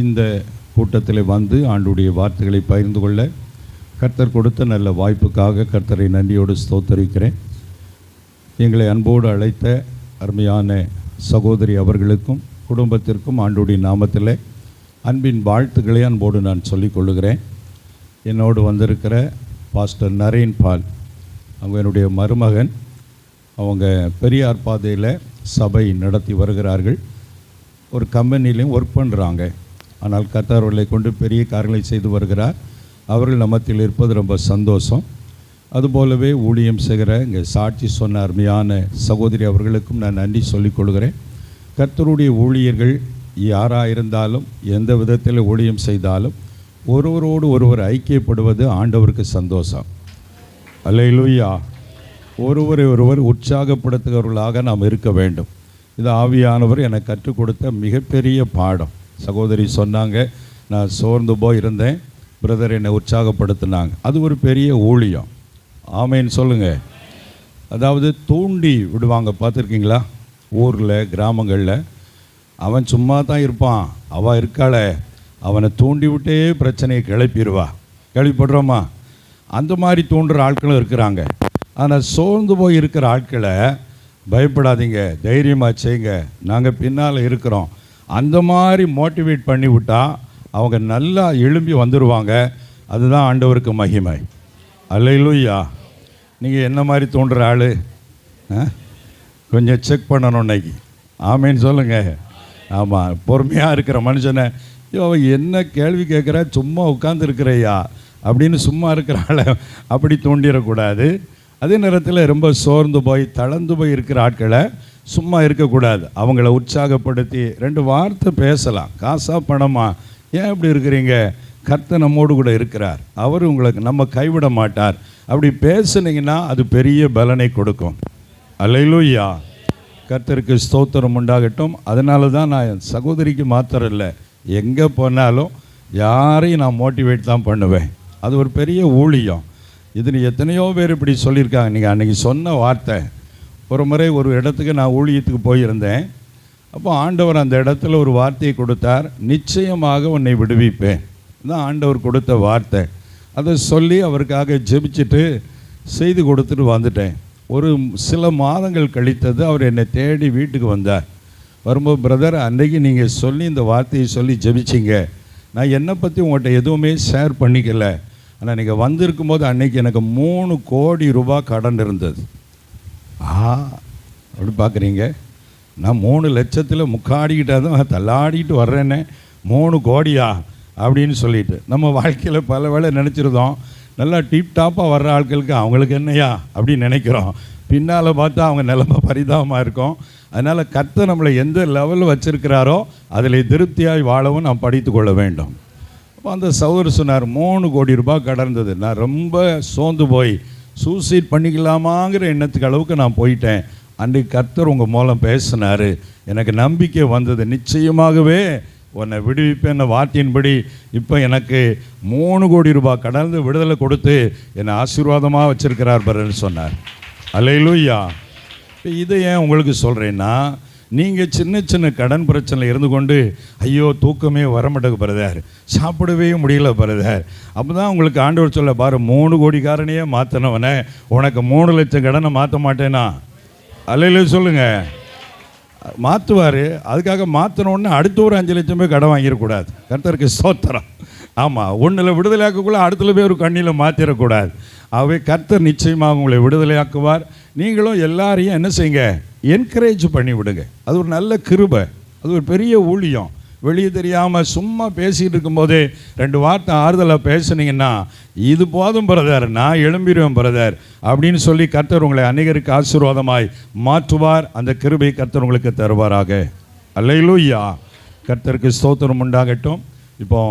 இந்த கூட்டத்தில் வந்து ஆண்டுடைய வார்த்தைகளை பகிர்ந்து கொள்ள கர்த்தர் கொடுத்த நல்ல வாய்ப்புக்காக கர்த்தரை நன்றியோடு ஸ்தோத்தரிக்கிறேன். எங்களை அன்போடு அழைத்த அருமையான சகோதரி அவர்களுக்கும் குடும்பத்திற்கும் ஆண்டுடைய நாமத்தில் அன்பின் வாழ்த்துக்களை அன்போடு நான் சொல்லிக் கொள்ளுகிறேன். என்னோடு வந்திருக்கிற பாஸ்டர் நரேன் பால், அவங்க என்னுடைய மருமகன். அவங்க பெரியார் பாதையில் சபை நடத்தி வருகிறார்கள். ஒரு கம்பெனிலையும் ஒர்க் பண்ணுறாங்க. ஆனால் கர்த்தர் அவர்களை கொண்டு பெரிய காரியங்களை செய்து வருகிறார். அவர்கள் நம்மத்தில் இருப்பது ரொம்ப சந்தோஷம். அதுபோலவே ஊழியம் செய்கிற இங்கே சாட்சி சொன்ன அருமையான சகோதரி அவர்களுக்கும் நான் நன்றி சொல்லிக் கொள்கிறேன். கர்த்தருடைய ஊழியர்கள் யாராக இருந்தாலும் எந்த விதத்தில் ஊழியம் செய்தாலும் ஒருவரோடு ஒருவர் ஐக்கியப்படுவது ஆண்டவருக்கு சந்தோஷம். அல்லேலூயா. ஒருவரை ஒருவர் உற்சாகப்படுத்துகிறவர்களாக நாம் இருக்க வேண்டும். இது ஆவியானவர் எனக்கு கற்றுக் கொடுத்த மிகப்பெரிய பாடம். சகோதரி சொன்னாங்க, நான் சோர்ந்து போய் இருந்தேன், பிரதர் என்னை உற்சாகப்படுத்தினாங்க. அது ஒரு பெரிய ஊழியம். ஆமேன்னு சொல்லுங்கள். அதாவது தூண்டி விடுவாங்க, பார்த்துருக்கீங்களா? ஊரில் கிராமங்களில் அவன் சும்மா தான் இருப்பான், அவள் இருக்காளே, அவனை தூண்டி விட்டே பிரச்சனையை கிளப்பிடுவா. கேள்விப்படுறோமா? அந்த மாதிரி தூண்டுற ஆட்களும் இருக்கிறாங்க. ஆனால் சோர்ந்து போய் இருக்கிற ஆட்களை பயப்படாதீங்க, தைரியமாக செய்யுங்க, நாங்கள் பின்னால் இருக்கிறோம், அந்த மாதிரி மோட்டிவேட் பண்ணி விட்டால் அவங்க நல்லா எழும்பி வந்துடுவாங்க. அதுதான் ஆண்டவருக்கு மகிமை. அல்லேலூயா. நீங்கள் என்ன மாதிரி தோன்ற ஆள் கொஞ்சம் செக் பண்ணணும் இன்னைக்கு. ஆமேன்னு சொல்லுங்கள். ஆமாம், பொறுமையாக இருக்கிற மனுஷனை அவன் என்ன கேள்வி கேட்குற, சும்மா உட்காந்துருக்கிறையா அப்படின்னு சும்மா இருக்கிற ஆளை அப்படி தூண்டிடக்கூடாது. அதே நேரத்தில் ரொம்ப சோர்ந்து போய் தளர்ந்து போய் இருக்கிற ஆட்களை சும்மா இருக்கக்கூடாது. அவங்கள உற்சாகப்படுத்தி 2 வார்த்தை பேசலாம். காசா பணமா, ஏன் இப்படி இருக்கிறீங்க, கர்த்தர் நம்மோடு கூட இருக்கிறார், அவர் உங்களுக்கு நம்ம கைவிட மாட்டார். அப்படி பேசுனீங்கன்னா அது பெரிய பலனை கொடுக்கும். அல்லேலூயா. கர்த்தருக்கு ஸ்தோத்திரம் உண்டாகட்டும். அதனால தான் நான் சகோதரிக்கு மாத்திரம் இல்லை, எங்கே போனாலும் யாரையும் நான் மோட்டிவேட் தான் பண்ணுவேன். அது ஒரு பெரிய ஊழியம். இது எத்தனையோ பேர் இப்படி சொல்லியிருக்காங்க. நீங்கள் அன்றைக்கி சொன்ன வார்த்தை. ஒரு முறை ஒரு இடத்துக்கு நான் ஊழியத்துக்கு போயிருந்தேன். அப்போ ஆண்டவர் அந்த இடத்துல ஒரு வார்த்தையை கொடுத்தார், நிச்சயமாக உன்னை விடுவிப்பேன். தான் ஆண்டவர் கொடுத்த வார்த்தை. அதை சொல்லி அவருக்காக ஜெபிச்சுட்டு செய்து கொடுத்துட்டு வந்துட்டேன். ஒரு சில மாதங்கள் கழித்தது அவர் என்னை தேடி வீட்டுக்கு வந்தார். வரும்போது, பிரதர், அன்றைக்கி நீங்கள் சொல்லி இந்த வார்த்தையை சொல்லி ஜெபிச்சிங்க, நான் என்னை பற்றி உங்கள்கிட்ட எதுவுமே ஷேர் பண்ணிக்கல, ஆனால் நீங்கள் வந்திருக்கும் போது அன்றைக்கி எனக்கு 3 கோடி ரூபாய் கடன் இருந்தது. அப்படி பார்க்குறீங்க, நான் 3 லட்சத்தில் முக்காடிக்கிட்டே தான் தள்ளாடிக்கிட்டு வர்றேன்னே, 3 கோடியா அப்படின்னு சொல்லிட்டு நம்ம வாழ்க்கையில் பல வேளை நினச்சிருந்தோம். நல்லா டிப் டாப்பாக வர்ற ஆட்களுக்கு அவங்களுக்கு என்னையா அப்படின்னு நினைக்கிறோம். பின்னால் பார்த்தா அவங்க நிலைமை பரிதாபமாக இருக்கும். அதனால் கர்த்தர் நம்மளை எந்த லெவலில் வச்சுருக்கிறாரோ அதில் திருப்தியாய் வாழவும் நாம் படித்து கொள்ள வேண்டும். அப்போ அந்த சகோதரர் சொன்னார், 3 கோடி ரூபாய் கடந்தது. நான் ரொம்ப சோர்ந்து போய் சூசைட் பண்ணிக்கலாமாங்கிற எண்ணத்துக்கு அளவுக்கு நான் போயிட்டேன். அன்றைக்கு கர்த்தர் உங்கள் மூலம் பேசினார், எனக்கு நம்பிக்கை வந்தது, நிச்சயமாகவே உன்னை விடுவிப்பேன் வார்த்தையின்படி இப்போ எனக்கு 3 கோடி ரூபாய் கடந்து விடுதலை கொடுத்து என்னை ஆசீர்வாதமாக வச்சுருக்கிறார் பரன்னு சொன்னார். அல்லேலூயா. இதை ஏன் உங்களுக்கு சொல்கிறேன்னா, நீங்கள் சின்ன சின்ன கடன் பிரச்சனை இருந்து கொண்டு ஐயோ தூக்கமே வரமாட்டேங்க பிரதர், சாப்பிடவே முடியல பிரதர், அப்போ தான் உங்களுக்கு ஆண்டவர் சொல்ல, பாரு 3 கோடிக்காரனையே மாற்றினவனே உனக்கு 3 லட்சம் கடனை மாற்ற மாட்டேனா? அல்லேலூயா சொல்லுங்கள். மாற்றுவார். அதுக்காக மாற்றினோடனே அடுத்த ஒரு 5 லட்சம் பேர் கடன் வாங்கிடக்கூடாது. கர்த்தருக்கு ஸ்தோத்திரம். ஆமாம், ஒன்றில் விடுதலையாக்கக்குள்ளே அடுத்துல போய் ஒரு கண்ணியில் மாற்றிடக்கூடாது. ஆகவே கர்த்தர் நிச்சயமாக உங்களை விடுதலையாக்குவார். நீங்களும் எல்லாரையும் என்ன செய்யுங்க, என்கரேஜ் பண்ணி விடுங்க. அது ஒரு நல்ல கிருபை, அது ஒரு பெரிய ஊழியம். வெளியே தெரியாமல் சும்மா பேசிகிட்டு இருக்கும்போதே 2 வார்த்தை ஆறுதலாக பேசுனீங்கன்னா, இது போதும் பிரதர், நான் எழும்பிடுவேன் பிரதர் அப்படின்னு சொல்லி கர்த்தர் உங்களை அநேகருக்கு ஆசீர்வாதமாய் மாற்றுவார். அந்த கிருபை கர்த்தர் உங்களுக்கு தருவாராக. அல்லேலூயா. கர்த்தருக்கு ஸ்தோத்திரம் உண்டாகட்டும். இப்போ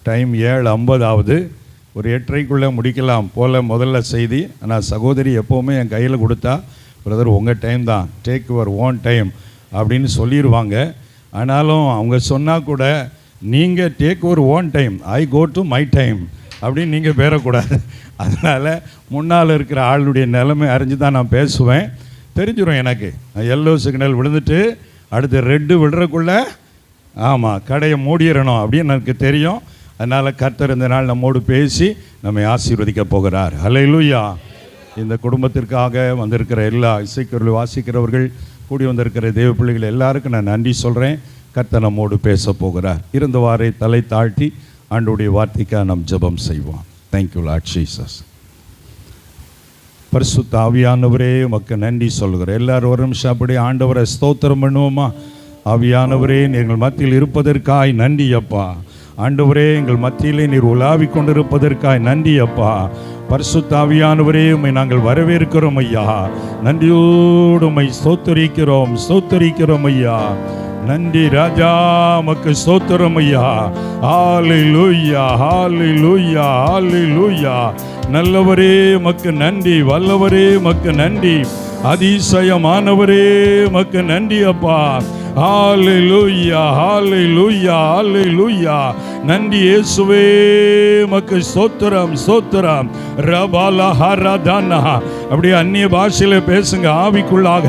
டைம் 7:50 ஆகுது. ஒரு 8:30க்குள்ளே முடிக்கலாம் போல் முதல்ல செய்தி. ஆனால் சகோதரி எப்போவுமே என் கையில் கொடுத்தா, பிரதர் உங்கள் டைம் தான், டேக் யுவர் ஓன் டைம் அப்படின்னு சொல்லிடுவாங்க. ஆனாலும் அவங்க சொன்னால் கூட நீங்கள் take your own time, I go to my time அப்படின்னு நீங்கள் பேரக்கூடாது. அதனால் முன்னால் இருக்கிற ஆளுடைய நிலைமை அறிஞ்சு தான் நான் பேசுவேன். தெரிஞ்சிடும் எனக்கு. எல்லோ சிக்னல் விழுந்துட்டு அடுத்து ரெட்டு விடுறக்குள்ளே ஆமாம், கடையை மூடிடணும் அப்படின்னு எனக்கு தெரியும். அதனால் கர்த்தர் இந்த நாள் நம்மோடு பேசி நம்மை ஆசீர்வதிக்க போகிறார். ஹல்லேலூயா. இந்த குடும்பத்திற்காக வந்திருக்கிற எல்லா இசைக்கருளை வாசிக்கிறவர்கள், கூடி வந்திருக்கிற தேவ பிள்ளைகள் எல்லாருக்கும் நான் நன்றி சொல்கிறேன். கர்த்தர் நம்மோடு பேச போகிறார். இருந்தவாறே தலை தாழ்த்தி ஆண்டவருடைய வார்த்தைக்காக நாம் ஜெபம் செய்வோம். Thank you Lord Jesus. பரிசுத்த ஆவியானவரே உமக்கு நன்றி சொல்கிறேன். எல்லாரும் ஒரு நிமிஷம் அப்படியே ஆண்டவரை ஸ்தோத்திரம் பண்ணுவோமா? ஆவியானவரே, எங்கள் மத்தியில் இருப்பதற்காய் நன்றி அப்பா. ஆண்டவரே, எங்கள் மத்தியிலே நீர் உலாவி கொண்டிருப்பதற்காய் நன்றி அப்பா. பரிசுத்த ஆவியானவரே, உம்மை நாங்கள் வரவேற்கிறோம் ஐயா. நன்றியோடு உம்மை ஸ்தோத்தரிக்கிறோம் ஐயா. நன்றி ராஜா, உமக்கு ஸ்தோத்திரம் ஐயா. ஹல்லேலூயா, ஹல்லேலூயா, ஹல்லேலூயா. நல்லவரே உமக்கு நன்றி, வல்லவரே உமக்கு நன்றி, அதிசயமானவரே உமக்கு நன்றி அப்பா. ஹல்லேலூயா, ஹல்லேலூயா, ஹல்லேலூயா. நன்றி இயேசுவே, உமக்கு ஸ்தோத்திரம். ரபாலா ஹரதானா. அப்படியே அந்நிய பாஷையில பேசுங்க ஆவிக்குள்ளாக.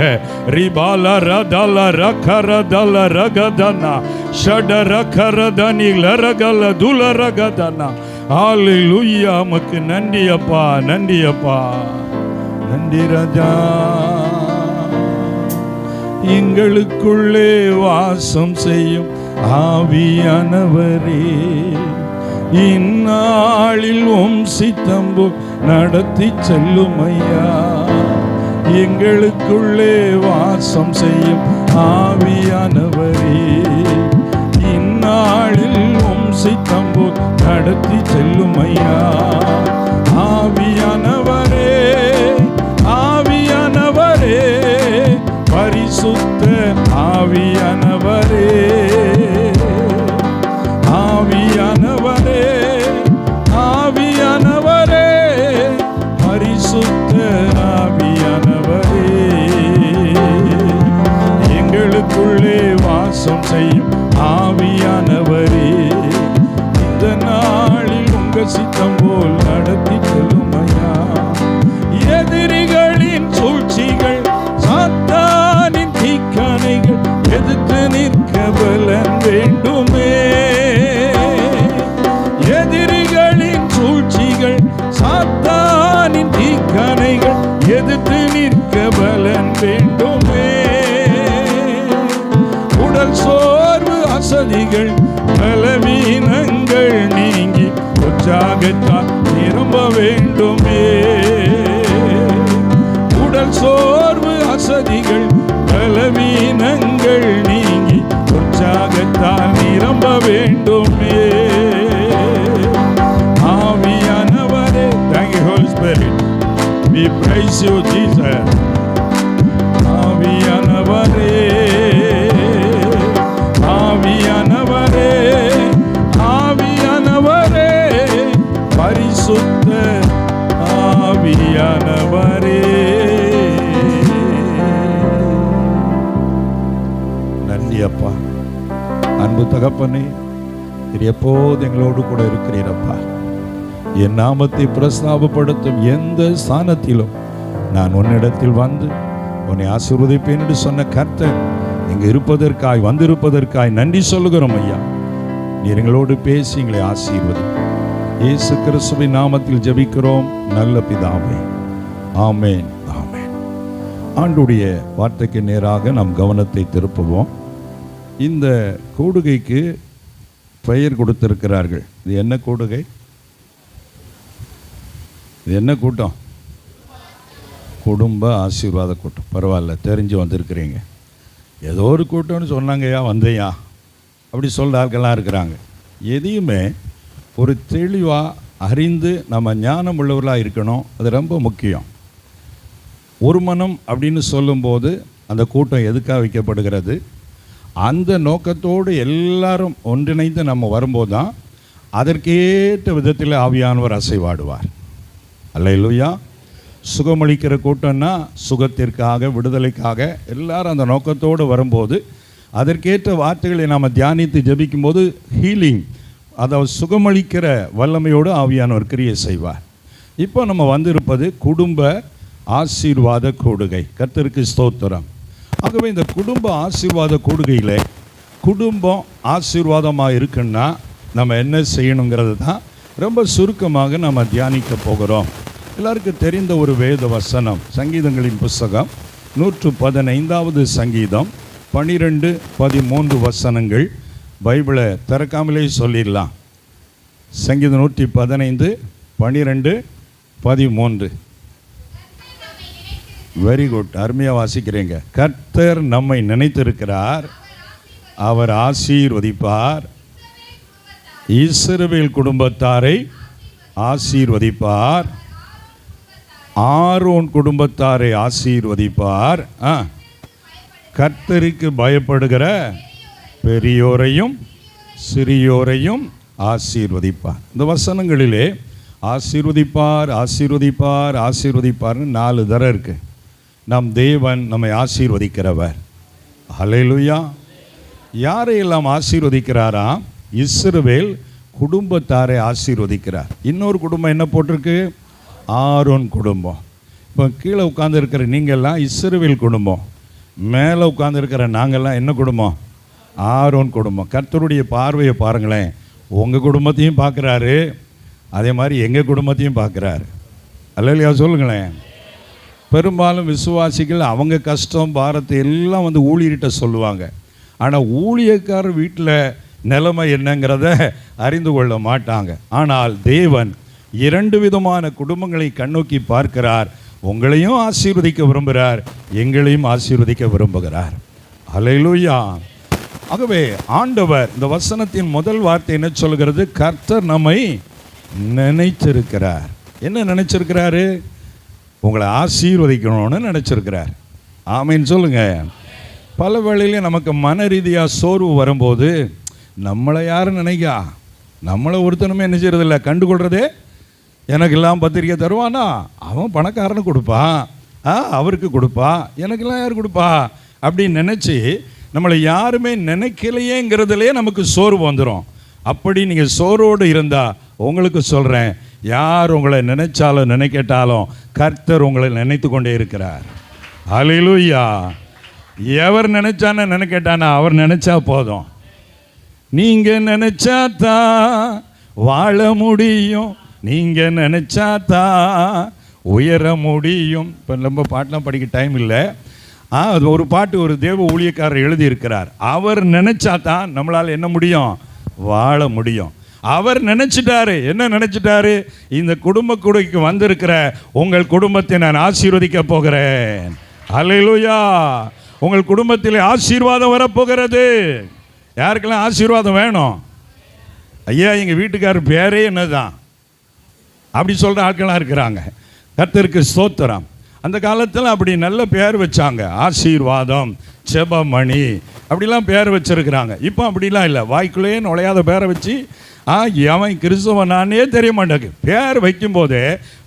ரிபாலா ரதாலா ரகரதால ரகதானா ஷட ரகரதனி லரகல துல ரகதானா. ஹல்லேலூயா, உமக்கு நன்றி அப்பா, நன்றி அப்பா, நன்றி ராஜா. எங்களுக்குள்ளே வாசம் செய்யும் ஆவியானவரே, இந்நாளில் உம் சித்தம்பு நடத்தி செல்லும் ஐயா. எங்களுக்குள்ளே வாசம் செய்யும் ஆவியானவரே, இந்நாளில் உம் சித்தம்பு நடத்தி செல்லும் ஐயா. ஆவியானவரே, ஆவியானவரே, பரிசுத்த ஆவியானவரே, ஆவியானவரே, ஆவியானவரே, பரிசுத்த ஆவியானவரே, எங்களுக்குள்ளே வாசம் செய்யும் ஆவியானவரே, இந்த நாளில் உங்க சித்தம் போல் நடத்தி செல்லும் ஐயா. எதிரிகளின் சூழ்ச்சிகள், சாத்தானின் தீக்கணைகள் எதிர்த்து நிற்க பலன் வேண்டுமே. எதிரிகளின் சூழ்ச்சிகள், சாத்தானின் தீக்கணைகள் எதிர்த்து நிற்க பலன் வேண்டுமே. உடல் சோர்வு, அசதிகள், பலவீனங்கள் நீங்கி உற்சாகத்தால் நிரம்ப வேண்டுமே. உடல் சோர்வு, அசதிகள், பலவீனங்கள் நீங்கி உற்சாகத்தால் நிரம்ப வேண்டுமே. ஆவியானவரே, thank you Holy Spirit, we praise you Jesus. ஆவியானவரே, ஆவியானவரே, ஆவியானவரே, பரிசுத்த ஆவியானவரே. நன்றி அப்பா. அன்பு தகப்பனே, நீர் எப்போது எங்களோடு கூட இருக்கிறீரப்பா. என் நாமத்தை பிரஸ்தாபப்படுத்தும் எந்த ஸ்தானத்திலும் நான் உன்னிடத்தில் வந்து உன்னை ஆசீர்வதிப்பேன் என்று சொன்ன கர்த்தர் இங்கு இருப்பதற்காய், வந்திருப்பதற்காய் நன்றி சொல்லுகிறோம் ஐயா. நீர் எங்களோடு பேசி எங்களை ஆசீர்வதி. இயேசு கிறிஸ்துவின் நாமத்தில் ஜெபிக்கிறோம் நல்ல பிதாவே, ஆமேன், ஆமேன். ஆண்டுடைய வார்த்தைக்கு நேராக நாம் கவனத்தை திருப்புவோம். இந்த கூடுகைக்கு பெயர் கொடுத்திருக்கிறார்கள். இது என்ன கூடுகை? இது என்ன கூட்டம்? குடும்ப ஆசீர்வாத கூட்டம். பரவாயில்ல, தெரிஞ்சு வந்திருக்கிறீங்க. ஏதோ ஒரு கூட்டம்னு சொன்னாங்கய்யா, வந்தையா அப்படி சொல்கிற ஆட்கள்லாம் இருக்கிறாங்க. எதையுமே ஒரு தெளிவாக அறிந்து நம்ம ஞானம் உள்ளவர்களாக இருக்கணும். அது ரொம்ப முக்கியம். ஒரு மனம் அப்படின்னு சொல்லும்போது அந்த கூட்டம் எதுக்காக வைக்கப்படுகிறது? அந்த நோக்கத்தோடு எல்லாரும் ஒன்றிணைந்து நம்ம வரும்போது தான் அதற்கேற்ற விதத்தில் ஆவியானவர் அசைவாடுவார். அல்லேலூயா. சுகமளிக்கிற கூட்டம்னா சுகத்திற்காக, விடுதலைக்காக எல்லாரும் அந்த நோக்கத்தோடு வரும்போது அதற்கேற்ற வார்த்தைகளை நாம் தியானித்து ஜெபிக்கும்போது ஹீலிங், அதாவது சுகமளிக்கிற வல்லமையோடு ஆவியானவர் கிரியை செய்வார். இப்போ நம்ம வந்திருப்பது குடும்ப ஆசீர்வாத கூடுகை. கர்த்தருக்கு ஸ்தோத்திரம். ஆகவே இந்த குடும்ப ஆசீர்வாத கூடுகையில் குடும்பம் ஆசீர்வாதமாக இருக்குன்னா நம்ம என்ன செய்யணுங்கிறது தான் ரொம்ப சுருக்கமாக நம்ம தியானிக்க போகிறோம். எல்லாருக்கும் தெரிந்த ஒரு வேத வசனம், சங்கீதங்களின் புஸ்தகம் 115வது சங்கீதம் 12-13 வசனங்கள். பைபிளை திறக்காமலே சொல்லிடலாம். சங்கீதம் 115:12-13. வெரி குட், அருமையாக வாசிக்கிறீங்க. கர்த்தர் நம்மை நினைத்திருக்கிறார், அவர் ஆசீர்வதிப்பார், இஸ்ரவேல் குடும்பத்தாரை ஆசீர்வதிப்பார், ஆரோன் குடும்பத்தாரை ஆசீர்வதிப்பார், கர்த்தருக்கு பயப்படுகிற பெரியோரையும் சிறியோரையும் ஆசீர்வதிப்பார். இந்த வசனங்களிலே ஆசீர்வதிப்பார் ஆசீர்வதிப்பார் ஆசீர்வதிப்பார்னு 4 தடவை இருக்கு. நம் தேவன் நம்மை ஆசீர்வதிக்கிறவர். ஹல்லேலூயா. யாரையெல்லாம் ஆசீர்வதிக்கிறாரா? இஸ்ரவேல் குடும்பத்தாரை ஆசீர்வதிக்கிறார். இன்னொரு குடும்பம் என்ன போட்டிருக்கு? ஆரோன் குடும்பம். இப்போ கீழே உட்கார்ந்துருக்கிற நீங்கள்லாம் இஸ்ரவேல் குடும்பம், மேலே உட்கார்ந்துருக்கிற நாங்கள்லாம் என்ன குடும்பம்? ஆரோன் குடும்பம். கர்த்தருடைய பார்வையை பாருங்களேன். உங்கள் குடும்பத்தையும் பார்க்குறாரு, அதே மாதிரி எங்கள் குடும்பத்தையும் பார்க்குறாரு. அல்லையா? சொல்லுங்களேன். பெரும்பாலும் விசுவாசிகள் அவங்க கஷ்டம் பாரத்தை எல்லாம் வந்து ஊழியர்கிட்ட சொல்லுவாங்க. ஆனால் ஊழியக்காரர் வீட்டில் நிலைமை என்னங்கிறத அறிந்து கொள்ள மாட்டாங்க. ஆனால் தேவன் 2 விதமான குடும்பங்களை கண்ணோக்கி பார்க்கிறார். உங்களையும் ஆசீர்வதிக்க விரும்புகிறார், எங்களையும் ஆசீர்வதிக்க விரும்புகிறார். ஹல்லேலூயா. ஆகவே ஆண்டவர் இந்த வசனத்தின் முதல் வார்த்தை என்ன சொல்கிறது? கர்த்தர் நம்மை நினைச்சிருக்கிறார். என்ன நினைச்சிருக்கிறாரு? உங்களை ஆசீர்வதிக்கணும்னு நினைச்சிருக்கிறார். ஆமீன் சொல்லுங்க. பல வேளையிலே நமக்கு மன ரீதியாக சோர்வு வரும்போது நம்மளை யாரும் நினைக்கா, நம்மளை ஒருத்தனுமே என்ன செய்யறதில்ல, கண்டுகொள்றதே. எனக்கெல்லாம் பத்திரிக்கை தருவானா, அவன் பணக்காரனுக்கு கொடுப்பான், அவருக்கு கொடுப்பா, எனக்கெல்லாம் யார் கொடுப்பா அப்படின்னு நினச்சி நம்மளை யாருமே நினைக்கலையேங்கிறதுலே நமக்கு சோர்வு வந்துடும். அப்படி நீங்கள் சோர்வோடு இருந்தால் உங்களுக்கு சொல்கிறேன், யார் உங்களை நினைச்சாலும் நினைக்கட்டாலும் கர்த்தர் உங்களை நினைத்து கொண்டே இருக்கிறார். ஹல்லேலூயா. எவர் நினைச்சானே நினைக்கட்டானா அவர் நினைச்சா போதும். நீங்கள் நினைச்சாதான் வாழ முடியும், நீங்கள் நினைச்சாதான் உயர முடியும். இப்போ நம்ம பாட்டெலாம் படிக்க டைம் இல்லை. அது ஒரு பாட்டு ஒரு தேவ ஊழியக்காரர் எழுதியிருக்கிறார். அவர் நினைச்சா தான் நம்மளால் என்ன முடியும்? வாழ முடியும். அவர் நினைச்சிட்டாரு. என்ன நினைச்சிட்டாரு? இந்த குடும்ப கூடைக்கு வந்திருக்கிற உங்கள் குடும்பத்தை நான் ஆசீர்வதிக்க போகிறேன். ஹல்லேலூயா. உங்கள் குடும்பத்தில் ஆசீர்வாதம் வரப்போகிறது. யாருக்கெல்லாம் ஆசீர்வாதம் வேணும்? ஐயா, எங்கள் வீட்டுக்காரர் பேரே என்னதான் அப்படி சொல்கிற ஆட்களாக இருக்கிறாங்க. கர்த்தருக்கு ஸ்தோத்திரம். அந்த காலத்தில் அப்படி நல்ல பேர் வச்சாங்க. ஆசீர்வாதம், செபமணி அப்படிலாம் பேர் வச்சுருக்கிறாங்க. இப்போ அப்படிலாம் இல்லை. வாய்க்குள்ளேயே நுழையாத பேரை வச்சு அவன் கிறிஸ்தவனானே தெரிய மாட்டாங்க. பேர் வைக்கும்போதே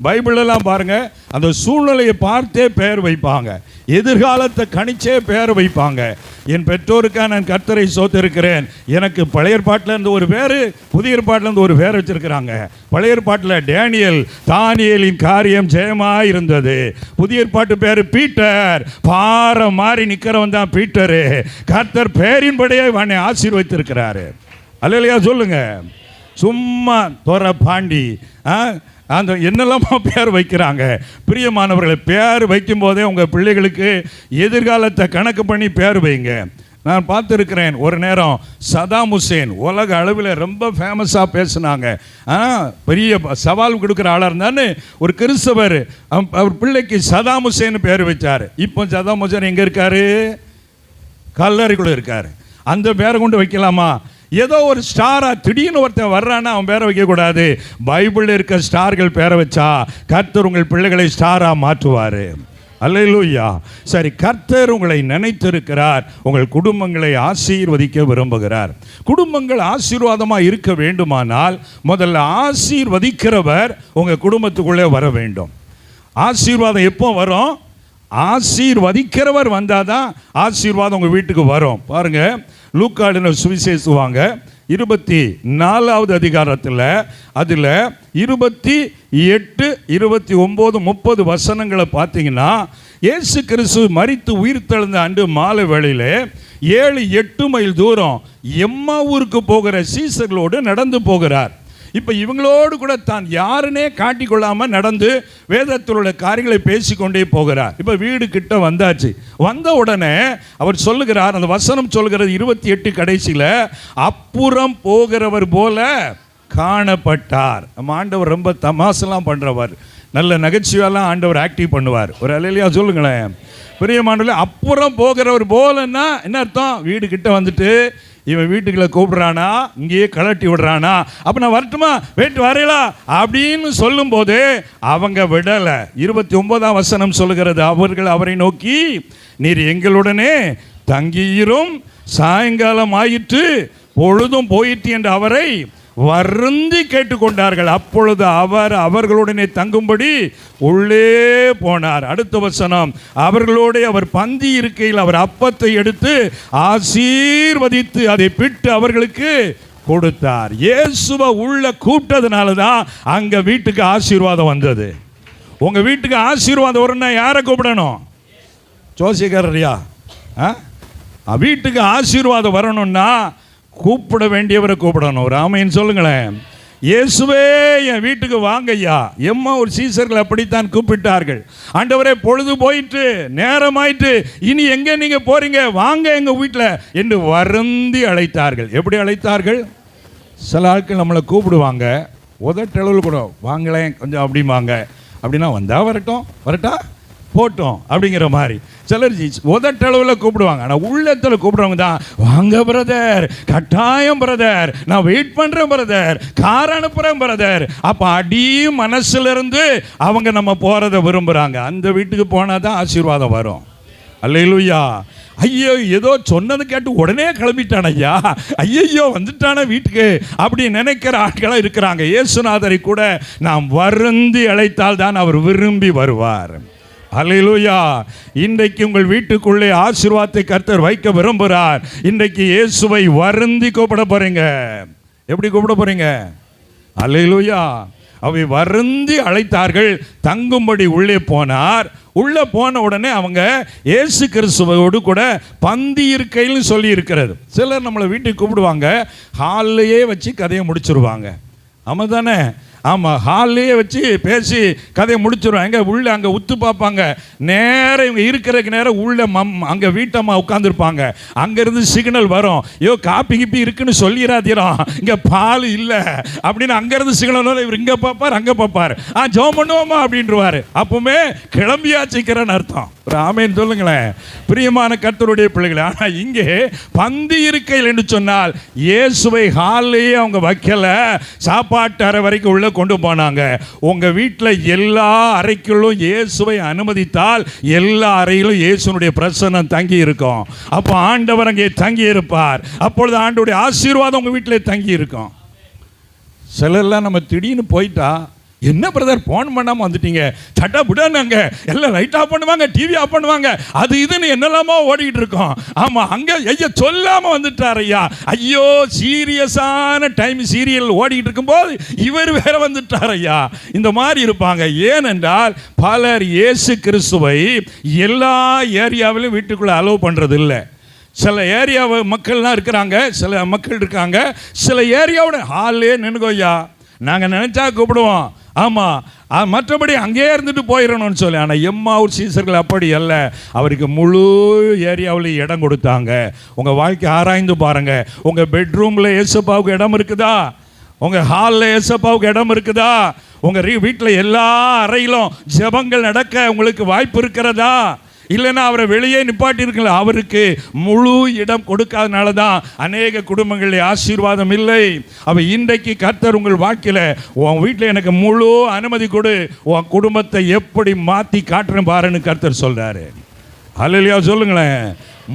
பைபிளெல்லாம் பாருங்கள், அந்த சூழ்நிலையை பார்த்தே பேர் வைப்பாங்க. எதிர்காலத்தை கணிச்சே பேர் வைப்பாங்க. என் பெற்றோருக்காக நான் கர்த்தரை சோத்திருக்கிறேன். எனக்கு பழைய ஏற்பாட்டிலேருந்து ஒரு பேர், புதிய ஏற்பாட்டிலேருந்து ஒரு பேர் வச்சுருக்கிறாங்க. பழைய ஏற்பாட்டில் டேனியல், தானியேலின் காரியம் ஜெயமாக இருந்தது. புதிய ஏற்பாட்டு பேர் பீட்டர், பாறை மாறி நிற்கிறவன் தான் பீட்டரு. கர்த்தர் பேரின்படியே அவனை ஆசீர்வதித்திருக்கிறாரு. அல்லேலூயா சொல்லுங்க. சும்மா தோர பாண்டி அந்த என்னெல்லாமா பேர் வைக்கிறாங்க. பிரியமானவர்களை, பேர் வைக்கும் போதே உங்கள் பிள்ளைகளுக்கு எதிர்காலத்தை கணக்கு பண்ணி பேர் வைங்க. நான் பார்த்துருக்கிறேன். ஒரு நேரம் சதாம் ஹுசேன் உலக அளவில் ரொம்ப ஃபேமஸாக பேசுனாங்க. பெரிய சவால் கொடுக்குற ஆளாக இருந்தான்னு ஒரு கிறிஸ்தவர் அவர் பிள்ளைக்கு சதாம் ஹுசேன் பேர் வச்சார். இப்போ சதாம் ஹுசேன் எங்கே இருக்கார்? கல்லறைக்குள்ளே இருக்கார். அந்த பேரை கொண்டு வைக்கலாமா? ஏதோ ஒரு ஸ்டாரா திடீர்னு ஒருத்தன் வர்றான்னா அவன் பேரை வைக்கக்கூடாது. பைபிளில் இருக்க ஸ்டார்கள் பேரை வச்சா கர்த்தர் உங்கள் பிள்ளைகளை ஸ்டாரா மாற்றுவார். அல்லேலூயா. சரி, கர்த்தர் உங்களை நினைத்திருக்கிறார். உங்கள் குடும்பங்களை ஆசீர்வதிக்க விரும்புகிறார். குடும்பங்கள் ஆசீர்வாதமாக இருக்க வேண்டுமானால் முதல்ல ஆசீர்வதிக்கிறவர் உங்கள் குடும்பத்துக்குள்ளே வர வேண்டும். ஆசீர்வாதம் எப்போ வரும்? ஆசீர்வதிக்கிறவர் வந்தால் தான் ஆசீர்வாதம் உங்கள் வீட்டுக்கு வரும். பாருங்கள், லூக்காடின சுவிசேஷுவாங்க 24வது அதிகாரத்தில் அதில் 28, 29, 30 வசனங்களை பார்த்தீங்கன்னா, இயேசு கிறிஸ்து மரித்து உயிர்த்தெழுந்த அன்று மாலை வேளையில் 7-8 மைல் தூரம் எம்மாவூருக்கு போகிற சீசர்களோடு நடந்து போகிறார். இப்போ இவங்களோடு கூட தான் யாருன்னே காட்டிக்கொள்ளாமல் நடந்து வேதத்தில் உள்ள காரியங்களை பேசிக்கொண்டே போகிறார். இப்போ வீடு கிட்ட வந்தாச்சு. வந்த உடனே அவர் சொல்லுகிறார், அந்த வசனம் சொல்லுகிறது 28 கடைசியில், அப்புறம் போகிறவர் போல காணப்பட்டார். நம்ம ஆண்டவர் ரொம்ப தமாசெல்லாம் பண்ணுறவர், நல்ல நகைச்சுவையெல்லாம் ஆண்டவர் ஆக்டிவ் பண்ணுவார். ஒரு அல்லேலூயா சொல்லுங்களேன். பிரியமானவர்களே, அப்புறம் போகிறவர் போலன்னா என்ன அர்த்தம்? வீடு கிட்ட வந்துட்டு இவன் வீட்டுக்குள்ள கூப்பிடுறானா, இங்கேயே கலட்டி விடுறானா, அப்போ நான் வரட்டுமா, வெயிட் வரையலா அப்படின்னு சொல்லும் போது அவங்க விடலை. 29ஆம் வசனம் சொல்லுகிறது, அவர்கள் அவரை நோக்கி, நீர் எங்களுடனே தங்கியிரும், சாயங்காலம் ஆயிற்று, பொழுதும் போயிற்று என்று அவரை வருந்தி கேட்டுக்கொண்டார்கள். அப்பொழுது அவர் அவர்களுடனே தங்கும்படி உள்ளே போனார். அடுத்த வசனம், அவர்களோட அவர் பந்தி இருக்கையில் அவர் அப்பத்தை எடுத்து ஆசீர்வதித்து அதை பிட்டு அவர்களுக்கு கொடுத்தார். இயேசுவை உள்ள கூப்பிட்டதுனால தான் அங்க வீட்டுக்கு ஆசீர்வாதம் வந்தது. உங்க வீட்டுக்கு ஆசீர்வாதம் வரும்னா யாரை கூப்பிடணும்? ஜோசியக்காரரியா? வீட்டுக்கு ஆசீர்வாதம் வரணும்னா கூப்பிட வேண்டியவரை கூப்பிடணும். ஒரு ஆமைன்னு சொல்லுங்களேன். இயேசுவே என் வீட்டுக்கு வாங்க ஐயா. எம்மா ஒரு சீசர்கள் அப்படித்தான் கூப்பிட்டார்கள். ஆண்டவரே, பொழுது போயிட்டு நேரமாயிட்டு, இனி எங்கே நீங்க போறீங்க, வாங்க எங்க வீட்டில் என்று வருந்தி அழைத்தார்கள். எப்படி அழைத்தார்கள்? சில ஆட்கள் நம்மளை கூப்பிடுவாங்க உதட்டளவில் கூட, வாங்களேன் கொஞ்சம் அப்படிம்பாங்க. அப்படின்னா வந்தா வரட்டும், வரட்டா போட்டோம் அப்படிங்கிற மாதிரி. சிலர் உதட்டளவில் கூப்பிடுவாங்க, ஆனால் உள்ளத்தில் கூப்பிடுவாங்க தான், வாங்க பிரதர், கட்டாயம் பிரதர், நான் வெயிட் பண்ணுறேன் பிரதர், கார் அனுப்புகிறேன் பிரதர். அப்போ அடி மனசுலேருந்து அவங்க நம்ம போகிறத விரும்புகிறாங்க. அந்த வீட்டுக்கு போனால் தான் ஆசீர்வாதம் வரும். அல்லேலூயா. ஐயோ, ஏதோ சொன்னது கேட்டு உடனே கிளம்பிட்டான் ஐயா, ஐயோ வந்துட்டான வீட்டுக்கு அப்படி நினைக்கிற ஆட்களாக இருக்கிறாங்க. இயேசுநாதரை கூட நாம் வருந்தி அழைத்தால் தான் அவர் விரும்பி வருவார். அல்லேலூயா. இன்றைக்கு உங்கள் வீட்டுக்குள்ளே ஆசீர்வாதத்தை கர்த்தர் வைக்க விரும்புகிறார். இன்றைக்கு இயேசுவை வருந்தி கூப்பிட போறீங்க. எப்படி கூப்பிட போறீங்க? அல்லேலூயா. அவை வருந்தி அழைத்தார்கள், தங்கும்படி உள்ளே போனார். உள்ளே போன உடனே அவங்க இயேசு கிறிஸ்துவோடு கூட பந்தி இருக்கையில் சொல்லி இருக்கிறது. சிலர் நம்மளை வீட்டுக்கு கூப்பிடுவாங்க, ஹால்லையே வச்சு கதையை முடிச்சிருவாங்க. ஆமாம் தானே? ஆமாம், ஹால்லையே வச்சு பேசி கதையை முடிச்சிடுவாங்க. உள்ளே அங்கே உத்து பார்ப்பாங்க. நேரம் இவங்க இருக்கிறதுக்கு நேரம் உள்ளே அங்கே வீட்டம்மா உட்காந்துருப்பாங்க. அங்கேருந்து சிக்னல் வரும், ஐயோ காப்பி கிப்பி இருக்குன்னு சொல்லிடாதீரம், இங்கே பால் இல்லை அப்படின்னு. அங்கேருந்து சிக்னல் வரும், இவர் இங்கே பார்ப்பார் அங்கே பார்ப்பார். ஜெபம் பண்ணுவோமா அப்படின்றவாரு. அப்பவுமே கிளம்பியாச்சிக்கிறேன்னு அர்த்தம். ஒரு ஆமேன்னு சொல்லுங்களேன். பிரியமான கர்த்தருடைய பிள்ளைகளே, ஆனால் இங்கே பந்தி இருக்கையில் என்று சொன்னால் இயேசுவை ஹால்லையே அவங்க வைக்கல, சாப்பாட்டு அறை வரைக்கும் உள்ள கொண்டு போனாங்க. உங்க வீட்டில் எல்லா அறைக்குள்ளும் இயேசுவை அனுமதித்தால் எல்லா அறையிலும் இயேசுனுடைய பிரசன்னம் தங்கி இருக்கும். அப்போ ஆண்டவர் அங்கே தங்கி இருப்பார். அப்பொழுது ஆண்டவருடைய ஆசீர்வாதம் உங்க வீட்டிலே தங்கி இருக்கும். சிலர்லாம் நம்ம திடீர்னு போயிட்டா, என்ன பிரதர் ஃபோன் பண்ணாமல் வந்துட்டீங்க, சட்டா புடாங்க, எல்லாம் லைட் ஆஃப் பண்ணுவாங்க, டிவி ஆஃப் பண்ணுவாங்க, அது இதுன்னு என்னெல்லாமோ ஓடிக்கிட்டு இருக்கோம். ஆமாம், அங்கே ஐயா சொல்லாமல் வந்துட்டார் ஐயா. ஐயோ, சீரியஸான டைம் சீரியல் ஓடிக்கிட்டு இருக்கும்போது இவர் வேற வந்துட்டார் ஐயா. இந்த மாதிரி இருப்பாங்க. ஏனென்றால் பலர் இயேசு கிறிஸ்துவை எல்லா ஏரியாவிலும் வீட்டுக்குள்ளே அலோவ் பண்ணுறது இல்லை. சில ஏரியா மக்கள்லாம் இருக்கிறாங்க, சில மக்கள் இருக்காங்க, சில ஏரியாவோட ஹாலே நின்னுக்கோ ஐயா, நாங்கள் நினச்சா கூப்பிடுவோம். ஆமாம், மற்றபடி அங்கேயே இருந்துட்டு போயிடணும்னு சொல்லி. ஆனால் எம்மாவூர் சீசர்கள் அப்படி அல்ல. அவருக்கு முழு ஏரியாவிலையும் இடம் கொடுத்தாங்க. உங்கள் வாழ்க்கை ஆராய்ந்து பாருங்கள். உங்கள் பெட்ரூமில் ஏசப்பாவுக்கு இடம் இருக்குதா? உங்கள் ஹாலில் ஏசப்பாவுக்கு இடம் இருக்குதா? உங்கள் வீட்டில் எல்லா அறையிலும் ஜெபங்கள் நடக்க உங்களுக்கு வாய்ப்பு இருக்கிறதா? இல்லைன்னா அவரை வெளியே நிப்பாட்டியிருக்கல. அவருக்கு முழு இடம் கொடுக்காதனால தான் அநேக குடும்பங்களில் ஆசீர்வாதம் இல்லை. அவ இன்றைக்கு கர்த்தர் உங்கள் வாழ்க்கையில், உன் வீட்டில் எனக்கு முழு அனுமதி கொடு, உன் குடும்பத்தை எப்படி மாற்றி காட்டுறேன் பாருன்னு கர்த்தர் சொல்கிறாரு. அல்லேலூயா சொல்லுங்களேன்.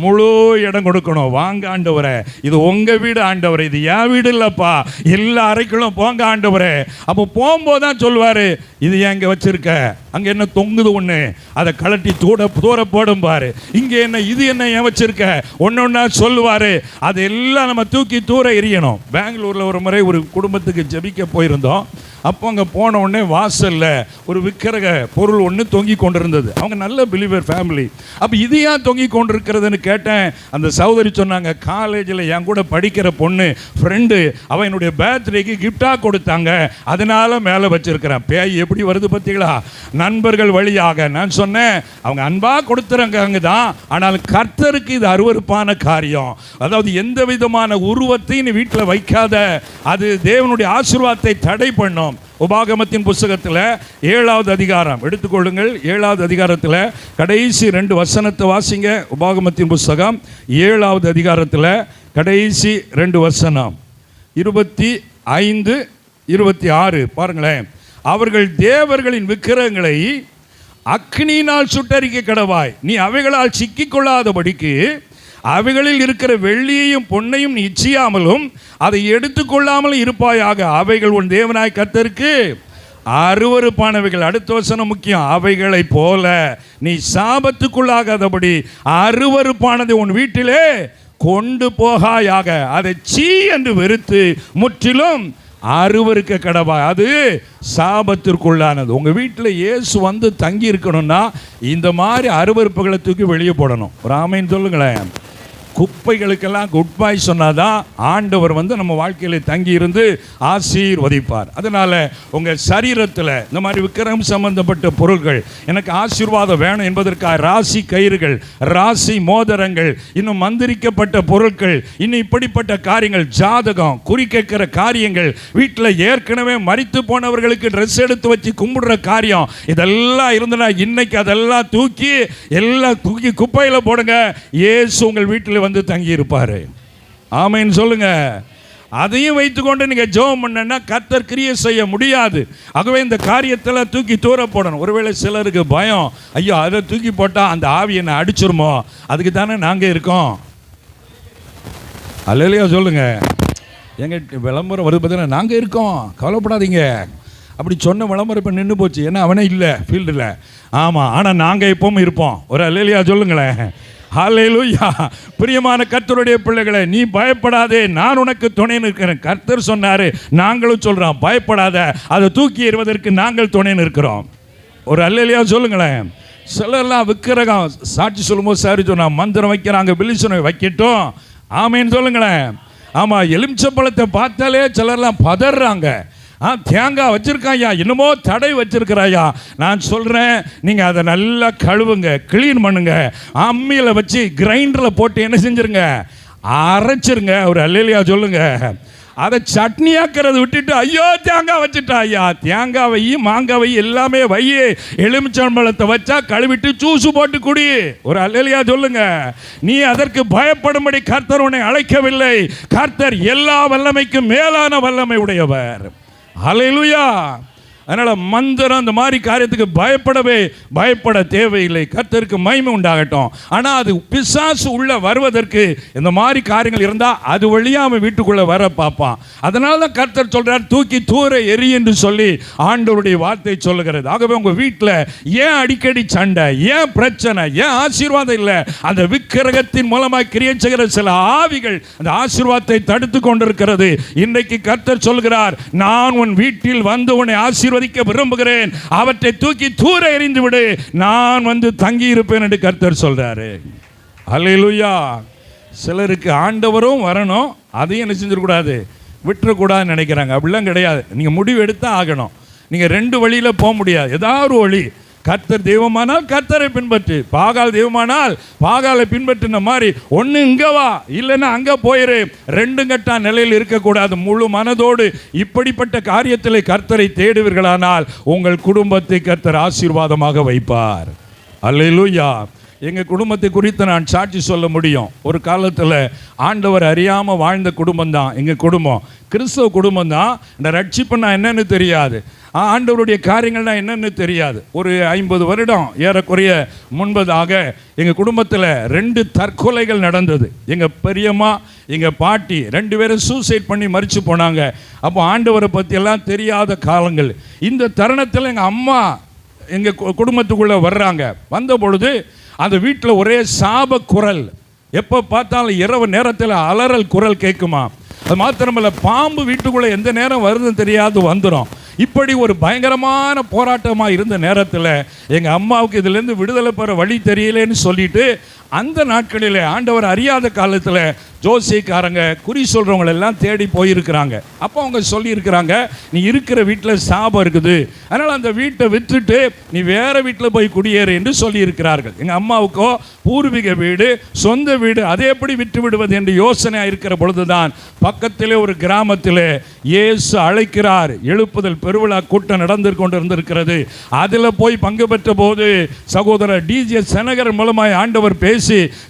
முழு இடம் கொடுக்கணும். வாங்க ஆண்டவரே, இது உங்கள் வீடு ஆண்டவரே, இது என் வீடு இல்லைப்பா, எல்லா அறைக்குள்ளும் போங்க ஆண்டவரே. அப்போ போகும்போது தான் சொல்லுவார், இது ஏன் இங்கே வச்சுருக்க, அங்கே என்ன தொங்குது ஒன்று, அதை கலட்டி தூர போடும் பாரு, இங்கே என்ன இது என்ன ஏன் வச்சுருக்க, ஒன்று ஒன்றா சொல்லுவார். அதெல்லாம் நம்ம தூக்கி தூர எறியணும். பெங்களூரில் ஒரு முறை ஒரு குடும்பத்துக்கு ஜெபிக்க போயிருந்தோம். அப்போ அங்கே போன உடனே வாசலில் ஒரு விக்கிரக பொருள் ஒன்று தொங்கி கொண்டிருந்தது. அவங்க நல்ல பிலீவர் ஃபேமிலி. அப்போ இது ஏன் தொங்கி கொண்டிருக்கிறதுன்னு கேட்டேன். அந்த சகோதரி சொன்னாங்க, காலேஜில் என் கூட படிக்கிற பொண்ணு ஃப்ரெண்டு அவன் என்னுடைய பர்த்டேக்கு கிஃப்டாக கொடுத்தாங்க, அதனால மேலே வச்சிருக்கிறேன். பேய் எப்படி வருது பார்த்தீங்களா? நண்பர்கள் வழியாக. நான் சொன்னேன், அவங்க அன்பாக கொடுத்துறாங்க தான், ஆனால் கர்த்தருக்கு இது அருவருப்பான காரியம். அதாவது எந்த விதமான உருவத்தையும் நீ வீட்டில் வைக்காத, அது தேவனுடைய ஆசீர்வாதத்தை தடை பண்ணும். உபாகமத்தின் புஸ்தகத்தில் 7வது அதிகாரம் எடுத்துக்கொள்ளுங்கள். 7வது அதிகாரத்தில் கடைசி 2 வசனத்தை வாசிங்க. உபாகமத்தின் புஸ்தகம் 7வது அதிகாரத்தில் கடைசி 2 வசனம் 25, 26 பாருங்களேன். அவர்கள் தேவர்களின் விக்கிரகங்களை அக்னியினால் சுட்டரிக்க கடவாய், நீ அவைகளால் சிக்கிக்கொள்ளாதபடிக்கு அவைகளில் இருக்கிற வெள்ளியையும் பொன்னையும் நீ இச்சியாமலும் அதை எடுத்துக்கொள்ளாமலும் இருப்பாயாக. அவைகள் உன் தேவனாய் கர்த்தருக்கு அருவருப்பானவைகள். அடுத்த வசனம் முக்கியம். அவைகளை போல நீ சாபத்துக்குள்ளாகாதபடி அருவருப்பானதை உன் வீட்டிலே கொண்டு போகாயாக. அதை சீ என்று வெறுத்து முற்றிலும் அருவருக்க கடவாய். அது சாபத்திற்குள்ளானது. உங்கள் வீட்டில் இயேசு வந்து தங்கி இருக்கணும்னா இந்த மாதிரி அருவருப்புகளை தூக்கி வெளியே போடணும். ஒரு ஆமைன்னு சொல்லுங்களேன். குப்பைகளுக்கெல்லாம் குட் பை சொன்னாதான் ஆண்டவர் வந்து நம்ம வாழ்க்கையில் தங்கி இருந்து ஆசீர்வதிப்பார். அதனால் உங்கள் சரீரத்தில் இந்த மாதிரி விக்கிரகம் சம்பந்தப்பட்ட பொருட்கள், எனக்கு ஆசீர்வாதம் வேணும் என்பதற்காக ராசி கயிறுகள், ராசி மோதிரங்கள், இன்னும் மந்திரிக்கப்பட்ட பொருட்கள், இன்னும் இப்படிப்பட்ட காரியங்கள், ஜாதகம் குறிக்கிற காரியங்கள், வீட்டில் ஏற்கனவே மரித்து போனவர்களுக்கு ட்ரெஸ் எடுத்து வச்சு கும்பிடுற காரியம், இதெல்லாம் இருந்தனா இன்னைக்கு அதெல்லாம் தூக்கி குப்பையில் போடுங்க. இயேசு உங்கள் வீட்டில் வந்து தங்கி இருப்பாரு. ஆமென் சொல்லுங்க. அதையும் வைத்துக்கொண்டு நீங்க ஜெபம் பண்ணா கர்த்தர் கிரியை செய்ய முடியாது. ஆகவே இந்த காரியத்தில் தூக்கி தூர போடணும். ஒருவேளை சிலருக்கு பயம், ஐயோ அதை தூக்கி போட்டா அந்த ஆவி என்ன அடிச்சிருமோ, அதுக்கு தானே நாங்க இருக்கோம். அல்லேலூயா சொல்லுங்க. எங்க விளம்பரம் வருது பார்த்தீங்கன்னா நாங்க இருக்கோம், கவலைப்படாதீங்க. அப்படி சொன்ன விளம்பரம் இப்போ நின்று போச்சு. ஏன்னா அவனே இல்லை ஃபீல்டில். ஆமாம், ஆனால் நாங்கள் எப்பவும் இருப்போம். ஒரு அல்லேலூயா சொல்லுங்களேன். ஹல்லேலூயா. பிரியமான கர்த்தருடைய பிள்ளைகளை, நீ பயப்படாதே, நான் உனக்கு துணை நிற்கிறேன். கர்த்தர் சொன்னாரு, நாங்களும் சொல்றோம், பயப்படாத, அதை தூக்கி எறிவதற்கு நாங்கள் துணை நிற்கிறோம். ஒரு அல்லேலூயா சொல்லுங்களேன். சிலர்லாம் விக்கிரகம் சாட்சி சொல்லும்போது சாரி சொன்னா மந்திரம் வைக்கிறாங்க, பிலிசனை வைக்கட்டும். ஆமேன்னு சொல்லுங்களேன். ஆமாம், எலுமிச்சம்பழத்தை பார்த்தாலே சிலர்லாம் பதறாங்க. தேங்காய் வச்சிருக்காயா, என்னமோ தடை வச்சிருக்கிறாயா. நான் சொல்கிறேன், நீங்கள் அதை நல்லா கழுவுங்க, க்ளீன் பண்ணுங்க, அம்மியில் வச்சு கிரைண்டரில் போட்டு என்ன செஞ்சுருங்க, அரைச்சிருங்க. ஒரு அல்லேலூயா சொல்லுங்க. அதை சட்னியாக்கிறது விட்டுட்டு ஐயோ தேங்காய் வச்சுட்டா, ஐயா தேங்காய் வை, மாங்காய் வை, எல்லாமே வை, எலுமிச்சம்பழத்தை வச்சா கழுவிட்டு ஜூஸ் போட்டு குடி. ஒரு அல்லேலூயா சொல்லுங்க. நீ அதற்கு பயப்படும்படி கர்த்தர் உன்னை அழைக்கவில்லை. கர்த்தர் எல்லா வல்லமைக்கும் மேலான வல்லமை உடையவர். ஹல்லேலூயா. அதனால் மந்திரம் அந்த மாதிரி காரியத்துக்கு பயப்பட தேவையில்லை. கர்த்தருக்கு மகிமை உண்டாகட்டும். ஆனால் அது பிசாசு உள்ள வருவதற்கு இந்த மாதிரி காரியங்கள் இருந்தால் அது வழியாக அவன் வீட்டுக்குள்ளே வர பார்ப்பான். அதனால தான் கர்த்தர் சொல்கிறார், தூக்கி தூர எரி என்று சொல்லி ஆண்டவருடைய வார்த்தை சொல்லுகிறது. ஆகவே உங்கள் வீட்டில் ஏன் அடிக்கடி சண்டை, ஏன் பிரச்சனை, ஏன் ஆசீர்வாதம் இல்லை? அந்த விக்கிரகத்தின் மூலமாக கிரியை செய்கிற சில ஆவிகள் அந்த ஆசீர்வாதத்தை தடுத்து கொண்டிருக்கிறது. இன்றைக்கு கர்த்தர் சொல்கிறார், நான் உன் வீட்டில் வந்து உன்னை ஆசீர்வாத விரும்புகிறேன், அவற்றை தூக்கி தூர எறிந்து விடு, நான் வந்து தங்கி இருப்பேன் என்று கர்த்தர் சொல்றாரு. அல்லேலூயா. சிலருக்கு ஆண்டவரும் வரணும், அதையும் என்ன செஞ்சிடக்கூடாது, விட்டுறக்கூடாதுன்னு நினைக்கிறாங்க. அப்படிலாம் கிடையாது. நீங்கள் முடிவு எடுத்தா ஆகணும். நீங்கள் 2 வழியில் போக முடியாது. ஏதாவது ஒரு வழி. கர்த்தர் தெய்வமானால் கர்த்தரை பின்பற்று, பாகால் தெய்வமானால் பாகாலை பின்பற்றின மாதிரி ஒன்று இங்கே வா, இல்லைன்னா அங்கே போயிரு. 2 கட்டா நிலையில் இருக்கக்கூடாது. முழு மனதோடு இப்படிப்பட்ட காரியத்தில் கர்த்தரை தேடுவீர்களானால் உங்கள் குடும்பத்தை கர்த்தர் ஆசீர்வாதமாக வைப்பார். அல்லேலூயா. எங்கள் குடும்பத்தை குறித்து நான் சாட்சி சொல்ல முடியும். ஒரு காலத்தில் ஆண்டவர் அறியாமல் வாழ்ந்த குடும்பம் தான் எங்கள் குடும்பம். கிறிஸ்தவ குடும்பம் தான். இந்த ரட்சிப்புன்னா என்னன்னு தெரியாது, ஆண்டவருடைய காரியங்கள்னா என்னன்னு தெரியாது. ஒரு 50 வருடம் ஏறக்குறைய முன்பதாக எங்கள் குடும்பத்தில் 2 தற்கொலைகள் நடந்தது. எங்கள் பெரியம்மா, எங்கள் பாட்டி 2 பேரும் சூசைட் பண்ணி மரித்து போனாங்க. அப்போ ஆண்டவரை பற்றியெல்லாம் தெரியாத காலங்கள். இந்த தருணத்தில் எங்கள் அம்மா எங்கள் குடும்பத்துக்குள்ளே வர்றாங்க. வந்த பொழுது அந்த வீட்டில் ஒரே சாப குரல். எப்போ பார்த்தாலும் இரவு நேரத்தில் அலறல் குரல் கேட்குமா. அது மாத்திரமல்ல, பாம்பு வீட்டுக்குள்ளே எந்த நேரம் வருதுன்னு தெரியாது வந்துடும். இப்படி ஒரு பயங்கரமான போராட்டமாக இருந்த நேரத்தில் எங்கள் அம்மாவுக்கு இதிலேருந்து விடுதலை பெற வழி தெரியலேன்னு சொல்லிட்டு அந்த நாட்களில் ஆண்டவர் அறியாத காலத்தில் ஜோசியக்காரங்க குறி சொல்கிறவங்களெல்லாம் தேடி போயிருக்கிறாங்க. அப்போ அவங்க சொல்லியிருக்கிறாங்க, நீ இருக்கிற வீட்டில் சாபம் இருக்குது, அதனால் அந்த வீட்டை விற்றுட்டு நீ வேறு வீட்டில் போய் குடியேறு என்று சொல்லியிருக்கிறார்கள். எங்கள் அம்மாவுக்கோ பூர்வீக வீடு, சொந்த வீடு, அதை எப்படி விட்டு விடுவது என்று யோசனையாக இருக்கிற பொழுதுதான் பக்கத்திலே ஒரு கிராமத்தில் இயேசு அழைக்கிறார். எழுப்புதல் பெருவிழா கூட்டம் நடந்து கொண்டு இருந்திருக்கிறது. அதில் போய் பங்கு பெற்ற போது சகோதரர் DJ செனகர் மூலமாய் ஆண்டவர் பேசி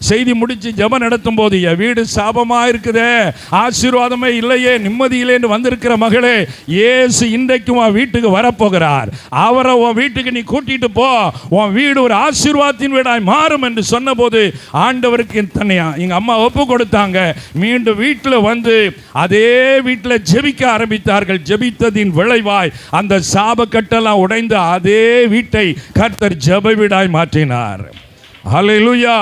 செய்தி முடிச்சு ஜெபம் நடத்தும் போது, என் வீடு சாபமா இருக்குதே, ஆசீர்வாதமே இல்லையே, நிம்மதி இல்லைன்னு வந்திருக்கிற மகளே, இயேசு இன்றைக்கு உன் வீட்டுக்கு வரப்போகிறார். அவரை உன் வீட்டுக்கு நீ கூட்டிட்டு போ, உன் வீடு ஒரு ஆசீர்வாதத்தின் வீடாய் மாறும் என்று சொன்ன போது ஆண்டவருக்கு தன்னை எங்க அம்மா ஒப்பு கொடுத்தாங்க. மீண்டும் வீட்டில் வந்து அதே வீட்டில் ஜெபிக்க ஆரம்பித்தார்கள். ஜெபித்ததின் விளைவாய் அந்த சாபக்கட்டெல்லாம் உடைந்து அதே வீட்டை கர்த்தர் ஜெப வீடாய் மாற்றினார். ஹல்லேலூயா.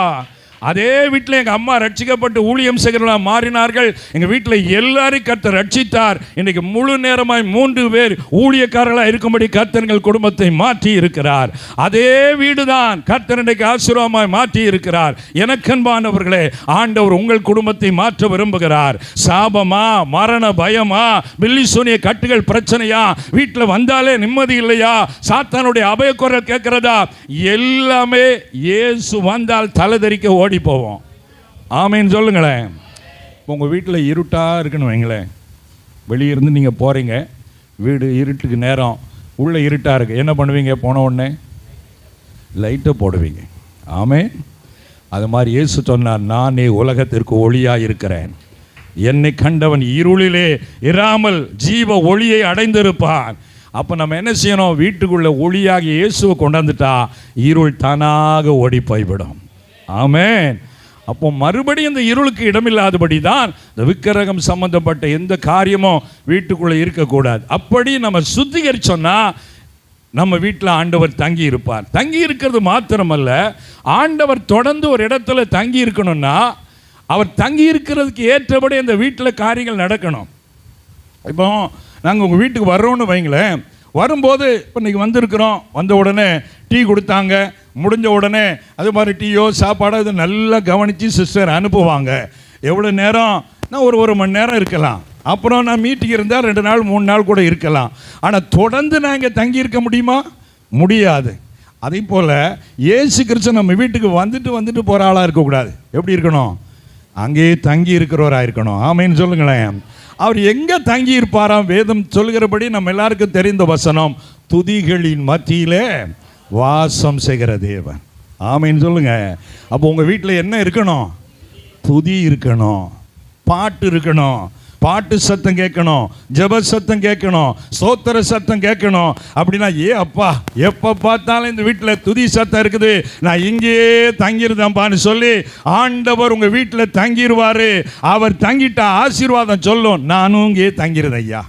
அதே வீட்டில் எங்கள் அம்மா ரட்சிக்கப்பட்டு ஊழியம் செய்கிறவர்களாக மாறினார்கள். எங்கள் வீட்டில் எல்லாரையும் கர்த்தர் ரட்சித்தார். இன்றைக்கு முழு நேரமாய் 3 பேர் ஊழியக்காரர்களாக இருக்கும்படி கர்த்தர் எங்கள் குடும்பத்தை மாற்றி இருக்கிறார். அதே வீடு தான் கர்த்தர் இன்றைக்கு ஆசீர்வாதமாய் மாற்றி இருக்கிறார். எனக்கன்பானவர்களே, ஆண்டவர் உங்கள் குடும்பத்தை மாற்ற விரும்புகிறார். சாபமா, மரண பயமா, பில்லி சூனிய கட்டுகள் பிரச்சனையா, வீட்டில் வந்தாலே நிம்மதி இல்லையா, சாத்தானுடைய அபயக்குரல் கேட்கிறதா, எல்லாமே இயேசு வந்தால் தலைதறிக்க ஓடி போவோம். ஆமேன்னு சொல்லுங்களேன். உங்கள் வீட்டில் இருட்டாக இருக்குன்னு வைங்களேன், வெளியிருந்து நீங்கள் போகிறீங்க, வீடு இருட்டுக்கு நேரம், உள்ளே இருட்டாக இருக்குது, என்ன பண்ணுவீங்க? போன உடனே லைட்டை போடுவீங்க. ஆமே. அது மாதிரி இயேசு சொன்னார், நானே உலகத்திற்கு ஒளியாக இருக்கிறேன், என்னை கண்டவன் இருளிலே இராமல் ஜீவ ஒளியை அடைந்திருப்பான். அப்போ நம்ம என்ன செய்யணும்? வீட்டுக்குள்ளே ஒளியாக இயேசுவை கொண்டாந்துட்டா இருள் தானாக ஓடி போய்விடும். ஆமென். அப்போ மறுபடியும் இந்த இருளுக்கு இடமில்லாதபடி தான் இந்த விக்கிரகம் சம்பந்தப்பட்ட எந்த காரியமும் வீட்டுக்குள்ளே இருக்கக்கூடாது. அப்படி நம்ம சுத்திகரிச்சோன்னா நம்ம வீட்டில் ஆண்டவர் தங்கி இருப்பார். தங்கி இருக்கிறது மாத்திரமல்ல, ஆண்டவர் தொடர்ந்து ஒரு இடத்துல தங்கி இருக்கணும்னா அவர் தங்கி இருக்கிறதுக்கு ஏற்றபடி அந்த வீட்டில் காரியங்கள் நடக்கணும். இப்போ நாங்கள் உங்கள் வீட்டுக்கு வர்றோன்னு வைங்களேன், வரும்போது இப்போ இன்றைக்கி வந்திருக்கிறோம், வந்த உடனே டீ கொடுத்தாங்க, முடிஞ்ச உடனே அது மாதிரி டீயோ சாப்பாடோ இது நல்லா கவனித்து சிஸ்டர் அனுப்புவாங்க. எவ்வளோ நேரம்? நான் ஒரு மணி நேரம் இருக்கலாம். அப்புறம் நான் மீட்டிங் இருந்தால் 2 நாள் 3 நாள் கூட இருக்கலாம். ஆனால் தொடர்ந்து நான் இங்கே தங்கி இருக்க முடியுமா? முடியாது. அதே போல் இயேசு கிறிஸ்து நம்ம வீட்டுக்கு வந்துட்டு போகிற ஆளாக இருக்கக்கூடாது. எப்படி இருக்கணும்? அங்கேயே தங்கி இருக்கிறவராக இருக்கணும். ஆமேன்னு சொல்லுங்களேன். அவர் எங்கே தங்கி இருப்பாராம்? வேதம் சொல்கிறபடி நம்ம எல்லாருக்கும் தெரிந்த வசனம், துதிகளின் மத்தியிலே வாசம் செய்கிற தேவன். ஆமேன்னு சொல்லுங்க. அப்போ உங்கள் வீட்டில் என்ன இருக்கணும்? துதி இருக்கணும், பாட்டு இருக்கணும், பாட்டு சத்தம் கேட்கணும், ஜெப சத்தம் கேட்கணும், ஸ்தோத்திர சத்தம் கேட்கணும். அப்படின்னா அப்பா எப்போ பார்த்தாலும் இந்த வீட்டில் துதி சத்தம் இருக்குது, நான் இங்கேயே தங்கியிருந்தேன்ப்பான்னு சொல்லி ஆண்டவர் உங்கள் வீட்டில் தங்கிடுவார். அவர் தங்கிட்டா ஆசீர்வாதம் சொல்லும், நானும் இங்கேயே தங்கிருந்தேன் ஐயா.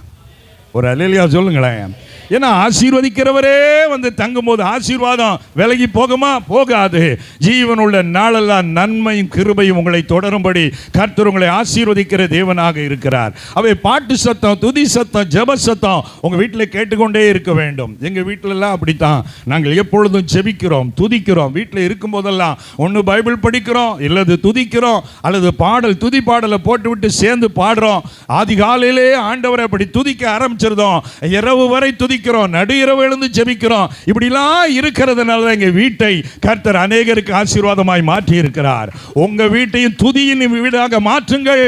ஒரு அல்லேலூயா சொல்லுங்களேன். ஏன்னா ஆசீர்வதிக்கிறவரே வந்து தங்கும்போது ஆசீர்வாதம் விலகி போகுமா? போகாது. ஜீவனுள்ள நாளெல்லாம் நன்மையும் கிருபையும் உங்களை தொடரும்படி கர்த்தர் உங்களை ஆசீர்வதிக்கிற தேவனாக இருக்கிறார். அவை பாட்டு சத்தம், துதி சத்தம், ஜெப சத்தம் உங்கள் வீட்டில் கேட்டுக்கொண்டே இருக்க வேண்டும். எங்கள் வீட்டிலலாம் அப்படித்தான். நாங்கள் எப்பொழுதும் ஜெபிக்கிறோம், துதிக்கிறோம். வீட்டில் இருக்கும்போதெல்லாம் ஒன்று பைபிள் படிக்கிறோம், இல்லது துதிக்கிறோம், அல்லது பாடல் துதி பாடலை போட்டுவிட்டு சேர்ந்து பாடுறோம். ஆதி காலையிலே ஆண்டவரை அப்படி துதிக்க ஆரம்பிச்சிருந்தோம், இரவு வரை துதி நடு இரவு எழுந்து ஜெபிக்கிறோம். இப்படிலாம் இருக்கிறதுனால எங்க வீட்டை கர்த்தர் அநேகருக்கு ஆசீர்வாதமாய் மாற்றி இருக்கிறார். உங்க வீட்டையும் துதியின் வீடாக மாற்றுங்கள்.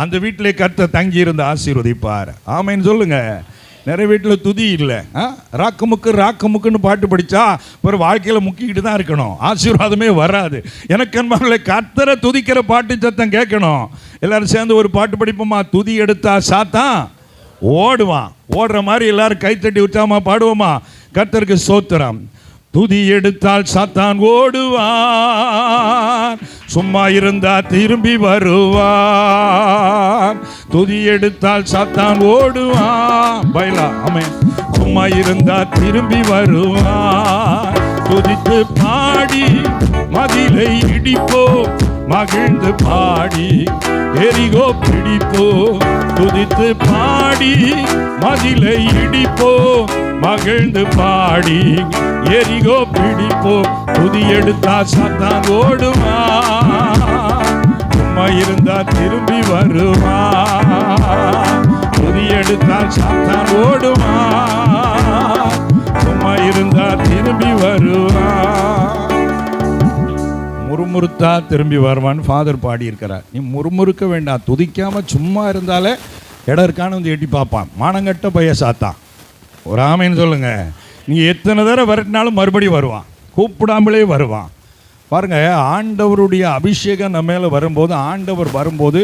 அந்த வீட்டிலே கர்த்தர் தங்கி இருந்து ஆசீர்வதிப்பார். ஆமென் சொல்லுங்க. நிறைய வீட்டில் துதி இல்லை, ராக்கமுக்குன்னு பாட்டு படித்தா ஒரு வாழ்க்கையில் முக்கிக்கிட்டு தான் இருக்கணும், ஆசீர்வாதமே வராது. எனக்கு அன்பான கர்த்தரை துதிக்கிற பாட்டு சத்தம் கேட்கணும். எல்லாரும் சேர்ந்து ஒரு பாட்டு படிப்போமா? துதி எடுத்தா சாத்தான் ஓடுவான். ஓடுற மாதிரி எல்லாரும் கைத்தட்டி உற்சாகமா பாடுவோமா? கர்த்தருக்கு ஸ்தோத்திரம். துதி எடுத்தால் சாத்தான் ஓடுவான், சும்மா இருந்தா திரும்பி வருவான். துதி எடுத்தால் சாத்தான் ஓடுவான், பைலா ஆமென். சும்மா இருந்தா திரும்பி வருவான். துதித்து பாடி மதிலை இடிப்போம், மகிழ்ந்து பாடி எரிகோ பிடிப்போ, துதித்து பாடி மதிலை இடிப்போ, மகிழ்ந்து பாடி எரிகோ பிடிப்போ. துதி எடுத்தா சாத்தான் ஓடுமா, சும்மா இருந்தா திரும்பி வருமா. துதி எடுத்தால் சாத்தான் ஓடுமா, சும்மா இருந்தா திரும்பி வருமா. முறுமுறுத்தா திரும்பி வருவான்னு ஃபாதர் பாடியிருக்கிறார். நீ முறுமுறுக்க வேண்டாம், துதிக்காம சும்மா இருந்தாலே இடம் இருக்கான்னு வந்து எட்டி பார்ப்பான். மானங்கட்ட பைய சாத்தான். ஒரு ஆமைன்னு சொல்லுங்க. நீ எத்தனை தடவை விரட்டினாலும் மறுபடியும் வருவான், கூப்பிடாமலே வருவான். பாருங்க, ஆண்டவருடைய அபிஷேகம் நம்ம மேலே வரும்போது, ஆண்டவர் வரும்போது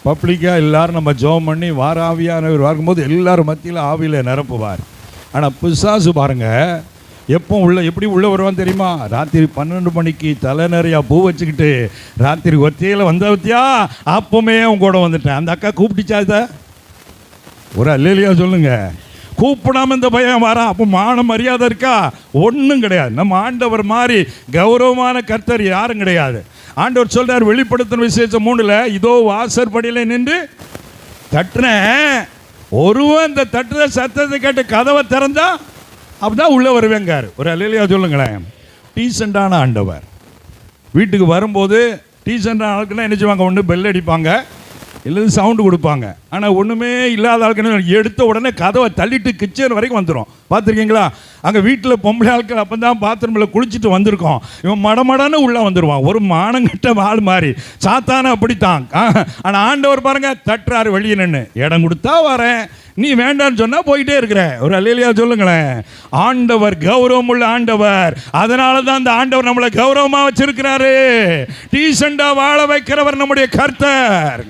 பப்ளிக்காக எல்லாரும் நம்ம ஜெபம் பண்ணி வாராவியானவர் வரும்போது எல்லாரும் மத்தியில் ஆவியில் நிரப்புவார். ஆனால் பிசாசு பாருங்க எப்போ எப்படி உள்ளே வருவான்னு தெரியுமா? ராத்திரி 12 மணிக்கு தலை நிறையா பூ வச்சுக்கிட்டு ராத்திரி ஒத்தையில் வந்த வத்தியா அப்போமே அவங்க கூட வந்துட்டேன். அந்த அக்கா கூப்பிட்டுச்சா? ஒரு அல்லேலியா சொல்லுங்க. கூப்பிடாம இந்த பையன் வரான், அப்போ மான மரியாதை இருக்கா? ஒன்றும் கிடையாது. நம்ம ஆண்டவர் மாதிரி கௌரவமான கர்த்தர் யாரும் கிடையாது. ஆண்டவர் சொல்றார் வெளிப்படுத்தின விசேஷம் 3ல், இதோ வாசற்படியில் நின்று தட்டுனேன், ஒருவன் இந்த தட்டுற சத்தத்தை கேட்டு கதவை திறந்தா அப்படிதான் உள்ளே வருவேங்கார். ஒரு அல்லேலியா சொல்லுங்களேன். டீசெண்டான ஆண்டவர். வீட்டுக்கு வரும்போது டீசெண்டான ஆளுக்குன்னா என்ன செய்வாங்க? ஒன்று பெல் அடிப்பாங்க, இல்லை சவுண்டு கொடுப்பாங்க. ஆனால் ஒன்றுமே இல்லாத ஆட்கள் எடுத்த உடனே கதவை தள்ளிட்டு கிச்சன் வரைக்கும் வந்துடும். பார்த்துருக்கீங்களா? அங்கே வீட்டில் பொம்பளை ஆட்கள் அப்போ தான் பாத்ரூமில் குளிச்சுட்டு வந்திருக்கோம், இவன் மடமடன்னு உள்ளே வந்துடுவான். ஒரு மானங்கட்ட ஆள் மாதிரி. சாத்தான அப்படித்தான். ஆனால் ஆண்டவர் பாருங்க தட்டுறாரு வெளியே நின்று, இடம் கொடுத்தா வரேன், நீ வேண்டான்னு சொன்னால் போயிட்டே இருக்கிற. ஒரு அல்லேலியா சொல்லுங்களேன். ஆண்டவர் கௌரவம் உள்ள ஆண்டவர். அதனால தான் அந்த ஆண்டவர் நம்மளை கௌரவமாக வச்சிருக்கிறாரு. டீசெண்டாக வாழ வைக்கிறவர் நம்முடைய கர்த்தர்.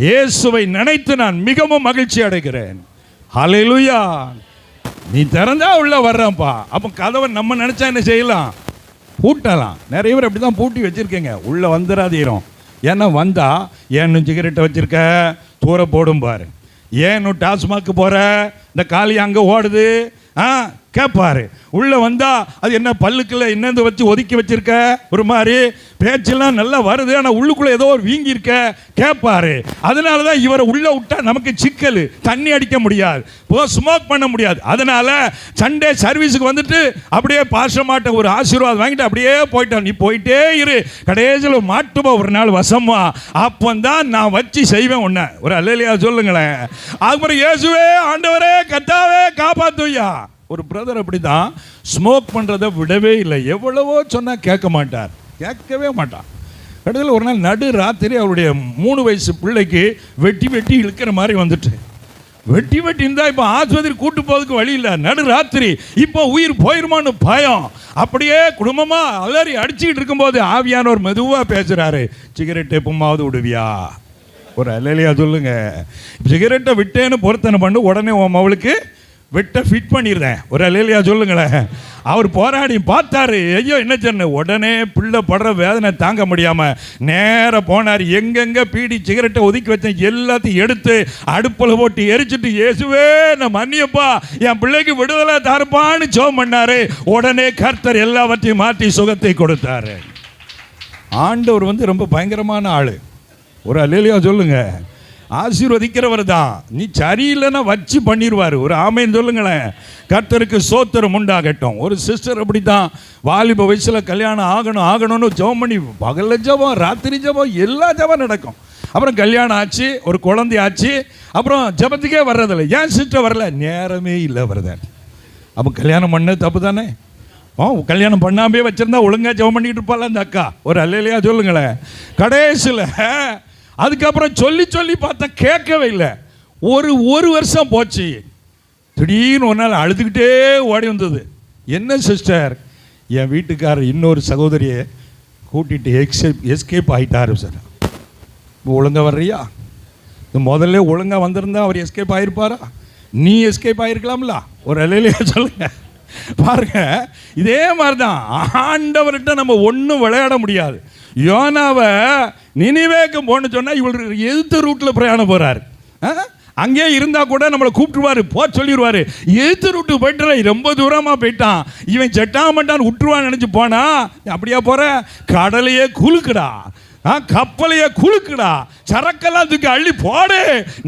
இயேசுவை நினைத்து நான் மிகவும் மகிழ்ச்சி அடைகிறேன். ஹல்லேலூயா. நீ திறந்தா உள்ள வர்றப்பா. அப்போ கதவை நம்ம நினைச்சா என்ன செய்யலாம்? பூட்டலாம். நிறைய பேர் அப்படி தான் பூட்டி வச்சிருக்கேங்க. உள்ள வந்துடாதீரும். ஏன்னா வந்தா ஏன்னு சிகரெட்டை வச்சிருக்க தூர போடும் பாரு, ஏன்னு டாஸ்மாக்கு போற, இந்த காலி அங்கே ஓடுது கேட்பாரு. உள்ளே வந்தா அது என்ன பல்லுக்குள்ள என்னது வச்சு ஒதுக்கி வச்சிருக்க, ஒரு மாதிரி பேச்செல்லாம் நல்லா வருது, ஆனால் உள்ளுக்குள்ள ஏதோ ஒரு வீங்கி இருக்க கேட்பாரு. அதனால தான் இவரை உள்ள விட்டா நமக்கு சிக்கல். தண்ணி அடிக்க முடியாது, ஸ்மோக் பண்ண முடியாது. அதனால சண்டே சர்வீஸுக்கு வந்துட்டு அப்படியே பாசமாட்ட ஒரு ஆசீர்வாதம் வாங்கிட்டு அப்படியே போயிட்டான். நீ போயிட்டே இரு, கடைசியில் மாட்டுமா ஒரு நாள் வசமா, அப்போ தான் நான் வச்சு செய்வேன் உன்னை. ஒரு அல்லேலியா சொல்லுங்களேன். அதுக்கப்புறம் இயேசுவே ஆண்டவரே கர்த்தாவே காப்பாத்துயா. ஒரு பிரதர் அப்படி தான் ஸ்மோக் பண்ணுறதை விடவே இல்லை. எவ்வளவோ சொன்னால் கேட்க மாட்டார், கேட்கவே மாட்டார். கடைசியில் ஒரு நாள் நடு ராத்திரி அவருடைய 3 வயசு பிள்ளைக்கு வெட்டி வெட்டி இழுக்கிற மாதிரி வந்துட்டு, வெட்டி இருந்தால் இப்போ ஆஸ்பத்திரி கூட்டு போகிறதுக்கு வழி இல்லை. நடு ராத்திரி இப்போ உயிர் போயிருமான்னு பயம். அப்படியே குடும்பமாக அலறி அடிச்சுக்கிட்டு இருக்கும்போது ஆவியானவர் மெதுவாக பேசுகிறாரு, சிகரெட் எப்பமாவது விடுவியா? ஒரு அல்லேலியா சொல்லுங்க. சிகரெட்டை விட்டேன்னு பொருத்தனை பண்ணு, உடனே உன் மவளுக்கு வெட்ட ஃபிட் பண்ணிடுறேன். ஒரு அல்லேலியா சொல்லுங்களேன். அவர் போராடி பார்த்தாரு, ஐயோ என்ன சொன்ன, உடனே பிள்ளை படுற வேதனை தாங்க முடியாமல் நேராக போனார். எங்கெங்கே பீடி சிகரெட்டை ஒதுக்கி வச்சேன் எல்லாத்தையும் எடுத்து அடுப்பில் போட்டு எரிச்சிட்டு, இயேசுவே நான் மன்னியப்பா, என் பிள்ளைக்கு விடுதலை தருப்பான்னு ஜெபம் பண்ணாரு. உடனே கர்த்தர் எல்லாவற்றையும் மாற்றி சுகத்தை கொடுத்தாரு. ஆண்டவர் ரொம்ப பயங்கரமான ஆள். ஒரு அல்லேலியா சொல்லுங்க. ஆசீர்வதிக்கிறவர் தான். நீ சரியில்லைன்னா வச்சு பண்ணிடுவார். ஒரு ஆமைன்னு சொல்லுங்களேன். கர்த்தருக்கு சோத்திரம் உண்டாகட்டும். ஒரு சிஸ்டர் அப்படி தான் வாலிப வயசில் கல்யாணம் ஆகணும்னு ஜெபம் பண்ணி பகலில் ஜெபம் ராத்திரி ஜெபம் எல்லா ஜெபம் நடக்கும். அப்புறம் கல்யாணம் ஆச்சு, ஒரு குழந்தை ஆச்சு, அப்புறம் ஜெபத்துக்கே வர்றதில்லை. ஏன் சிஸ்டர் வரல? நேரமே இல்லை வருதேன். அப்போ கல்யாணம் பண்ண தப்பு தானே? கல்யாணம் பண்ணாமே வச்சிருந்தா ஒழுங்காக ஜெபம் பண்ணிக்கிட்டு இருப்பாள் அந்த அக்கா. ஒரு அல்லேலியா சொல்லுங்களேன். கடைசியில் அதுக்கப்புறம் சொல்லி பார்த்தா கேட்கவே இல்லை. ஒரு வருஷம் போச்சு. திடீர்னு ஒரு நாள் அழுதுகிட்டே ஓடி வந்தது. என்ன சிஸ்டர், என் வீட்டுக்காரர் இன்னொரு சகோதரியை கூட்டிகிட்டு எஸ்கேப் ஆகிட்டாரு சார். ஒழுங்காக வர்றியா? முதல்ல ஒழுங்காக வந்திருந்தா அவர் எஸ்கேப் ஆகிருப்பாரா? நீ எஸ்கேப் ஆகிருக்கலாம்ல. ஒரு அல்லேலியா சொல்லுங்க. பாருங்க, இதே மாதிரி தான் ஆண்டவர்கிட்ட நம்ம ஒன்றும் விளையாட முடியாது. யோனாவை நினிவேக்கு போன்னு சொன்னால் இவள் எதிர்த்து ரூட்டில் பிரயாணம் போகிறார். அங்கே இருந்தால் கூட நம்மளை கூப்பிட்டுருவார், சொல்லிடுவார். எதிர்த்து ரூட்டு போயிட்டு ரொம்ப தூரமாக போயிட்டான், இவன் செட்டாமட்டான்னு விட்டுருவான்னு நினச்சி போனா அப்படியா போகிற? கடலையே குலுக்குடா, கப்பலையே குலுக்குடா, சரக்கெல்லாம் தூக்கி அள்ளி போடு,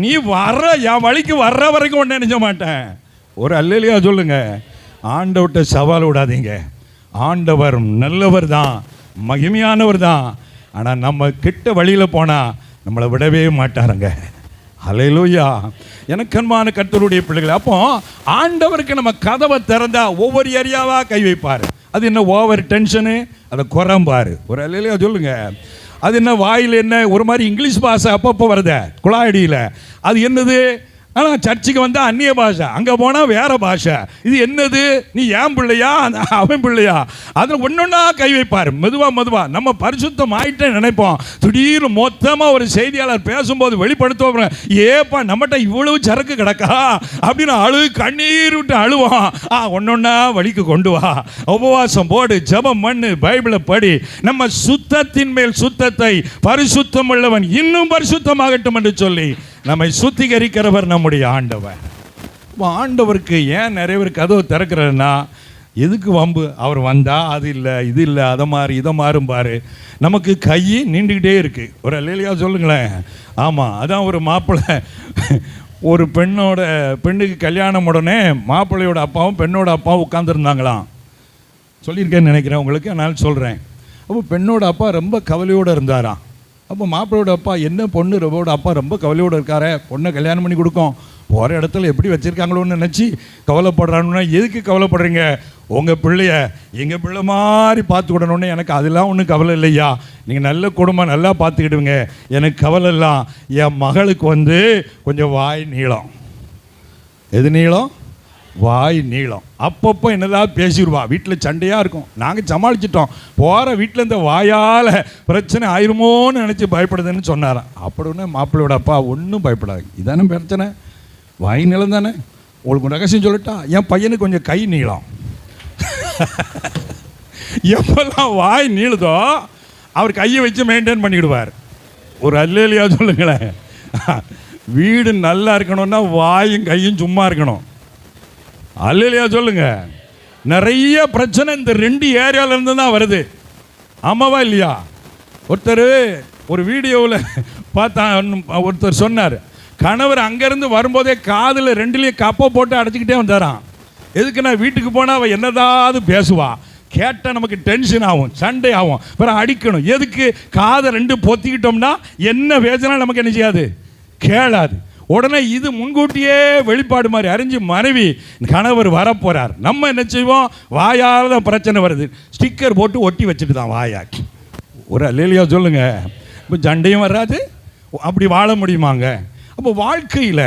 நீ வர்ற என் வழிக்கு வர்ற வரைக்கும் ஒன்று நினைச்ச மாட்டேன். ஒரு அல்லேலூயா சொல்லுங்க. ஆண்டவர்கிட்ட சவால் விடாதீங்க. ஆண்டவர் நல்லவர் தான், மகிமையானவர் தான். ஆனால் நம்ம கிட்ட வழியில் போனால் நம்மளை விடவே மாட்டாருங்க. அல்லேலூயா. எனக்கன்பான கர்த்தருடைய பிள்ளைகள், அப்போ ஆண்டவருக்கு நம்ம கதவை திறந்தா ஒவ்வொரு ஏரியாவாக கை வைப்பார். அது என்ன ஓவர் டென்ஷனு, அதை குறம்பார். ஒரு அல்லேலூயா சொல்லுங்க. அது என்ன வாயில் என்ன ஒரு மாதிரி இங்கிலீஷ் பாஷை அப்பப்போ வருத குழாயடியில், அது என்னது? ஆனால் சர்ச்சுக்கு வந்தால் அந்நிய பாஷை, அங்கே போனால் வேறு பாஷை. இது என்னது? நீ ஏன் பிள்ளையா அவன் பிள்ளையா? அதில் ஒன்றொன்னா கை வைப்பார். மெதுவாக நம்ம பரிசுத்தம் ஆகிட்டே நினைப்போம். திடீர்னு மொத்தமாக ஒரு செய்தியாளர் பேசும்போது வெளிப்படுத்துவோம், ஏப்பா நம்மகிட்ட இவ்வளவு சரக்கு கிடக்கா அப்படின்னு கண்ணீர் விட்டு அழுவோம். ஒன்றொன்னா வழிக்கு கொண்டு வா, உபவாசம் போடு, ஜெபம் பண்ணு, பைபிளை படி. நம்ம சுத்தத்தின் மேல் சுத்தத்தை, பரிசுத்தம் உள்ளவன் இன்னும் பரிசுத்தமாகட்டும் என்று சொல்லி நம்மை சுத்திகரிக்கிறவர் நம்முடைய ஆண்டவர். ஆண்டவருக்கு ஏன் நிறைய பேர் கதவு திறக்கிறதுனா, எதுக்கு வம்பு? அவர் வந்தால் அது இல்லை, இது இல்லை, அதை மாறி இதை மாறும் பாரு. நமக்கு கை நீண்டுக்கிட்டே இருக்குது. ஒரு அல்லேலூயா சொல்லுங்களேன். ஆமாம், அதான் ஒரு மாப்பிள்ளை ஒரு பெண்ணுக்கு கல்யாணம் உடனே மாப்பிள்ளையோட அப்பாவும் பெண்ணோட அப்பாவும் உட்காந்துருந்தாங்களாம். சொல்லியிருக்கேன்னு நினைக்கிறேன் உங்களுக்கு, அதனால் சொல்கிறேன். அப்போ பெண்ணோட அப்பா ரொம்ப கவலையோடு இருந்தாராம். அப்போ மாப்பிள்ளையோட அப்பா, என்ன பொண்ணோட அப்பா ரொம்ப கவலையோடு இருக்காரே, பொண்ணை கல்யாணம் பண்ணி கொடுக்கும், போகிற இடத்துல எப்படி வச்சுருக்காங்களோன்னு நினச்சி கவலைப்படுறானுன்னா, எதுக்கு கவலைப்படுறீங்க? உங்கள் பிள்ளைய எங்கள் பிள்ளை மாதிரி பார்த்துக்கிடணுன்னு எனக்கு அதெல்லாம் ஒன்றும் கவலை இல்லையா. நீங்கள் நல்ல குடும்பம் நல்லா பார்த்துக்கிடுவீங்க, எனக்கு கவலை எல்லாம் என் மகளுக்கு கொஞ்சம் வாய் நீளம். எது நீளம்? வாய் நீளம். அப்பப்போ என்னதான் பேசிடுவா. வீட்டில் சண்டையாக இருக்கும், நாங்கள் சமாளிச்சிட்டோம். போகிற வீட்டில் இந்த வாயால் பிரச்சனை ஆயிருமோன்னு நினச்சி பயப்படுதுன்னு சொன்னாராம். அப்படின்னு மாப்பிள்ளையோட அப்பா, ஒன்றும் பயப்படாது, இதானே பிரச்சனை, வாய் நீளம் தானே. உங்களுக்கு ரகசியம் சொல்லட்டா, என் பையனுக்கு கொஞ்சம் கை நீளம். எப்பெல்லாம் வாய் நீளுதோ அவர் கையை வச்சு மெயின்டைன் பண்ணிவிடுவார். ஒரு அல்லேலூயா சொல்லுங்களேன். வீடு நல்லா இருக்கணும்னா வாயும் கையும் சும்மா இருக்கணும். அல்லேலூயா சொல்லுங்க. நிறைய பிரச்சனை இந்த 2 ஏரியாவிலேருந்து தான் வருது. ஆமாவா இல்லையா? ஒருத்தர் ஒரு வீடியோவில் பார்த்தா, ஒருத்தர் சொன்னார், கணவர் அங்கேருந்து வரும்போதே காதில் 2லேயும் கப்பை போட்டு அடைச்சிக்கிட்டே வந்தாராம். எதுக்குன்னா, வீட்டுக்கு போனால் அவள் என்னதாவது பேசுவா, கேட்டால் நமக்கு டென்ஷன் ஆகும், சண்டை ஆகும், அப்புறம் அடிக்கணும். எதுக்கு? காதை 2 பொத்திக்கிட்டோம்னா என்ன பேசினா நமக்கு என்ன செய்யாது, கேளாது. உடனே இது முன்கூட்டியே வெளிப்பாடு மாதிரி அறிஞ்சு மனைவி கணவர் வரப்போகிறார், நம்ம என்ன செய்வோம்? வாயால் தான் பிரச்சனை வருது, ஸ்டிக்கர் போட்டு ஒட்டி வச்சுட்டு தான் வாயா. ஒரு அல்லேலூயா சொல்லுங்க. இப்போ சண்டையும் வராது, அப்படி வாழ முடியுமாங்க? அப்போ வாழ்க்கையில்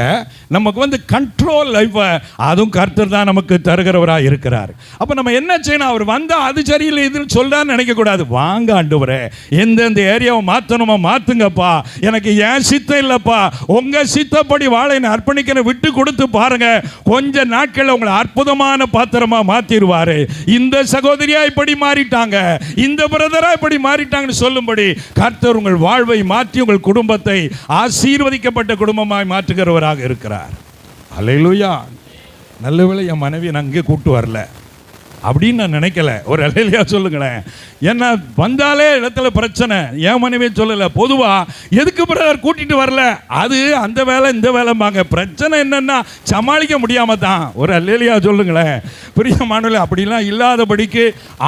நமக்கு கண்ட்ரோல் லைஃப்பை அதுவும் கர்த்தர் தான் நமக்கு தருகிறவராக இருக்கிறார். அப்போ நம்ம என்ன செய்யணும்? அவர் வந்தால் அது சரியில்லை இதுன்னு சொல்லான்னு நினைக்கக்கூடாது. வாங்க ஆண்டவரே, எந்தெந்த ஏரியாவை மாற்றணுமோ மாற்றுங்கப்பா, எனக்கு ஏன் சித்தம் இல்லைப்பா, உங்கள் சித்தப்படி வாழ என்னை அர்ப்பணிக்கிற விட்டு கொடுத்து பாருங்கள், கொஞ்ச நாட்களில் உங்களை அற்புதமான பாத்திரமாக மாற்றிடுவார். இந்த சகோதரியா இப்படி மாறிட்டாங்க, இந்த பிரதரா இப்படி மாறிட்டாங்கன்னு சொல்லும்படி கர்த்தர் உங்கள் வாழ்வை மாற்றி உங்கள் குடும்பத்தை ஆசீர்வதிக்கப்பட்ட குடும்பமாய் மாற்றுகிறவராக இருக்கிறார். அல்லேலூயா. நல்ல வேளை என் மனைவி நான் இங்கே கூப்பிட்டு வரல அப்படின்னு நான் நினைக்கல. ஒரு அல்லேலூயா சொல்லுங்களேன். ஏன்னா வந்தாலே இடத்துல பிரச்சனை. என் மனைவியை சொல்லலை, பொதுவாக எதுக்கு பிரதர் கூட்டிகிட்டு வரல, அது அந்த வேலை இந்த வேலைம்பாங்க. பிரச்சனை என்னென்னா சமாளிக்க முடியாமல் தான். ஒரு அல்லேலூயா சொல்லுங்களேன். பிரியமானவர்களே, அப்படிலாம் இல்லாதபடிக்கு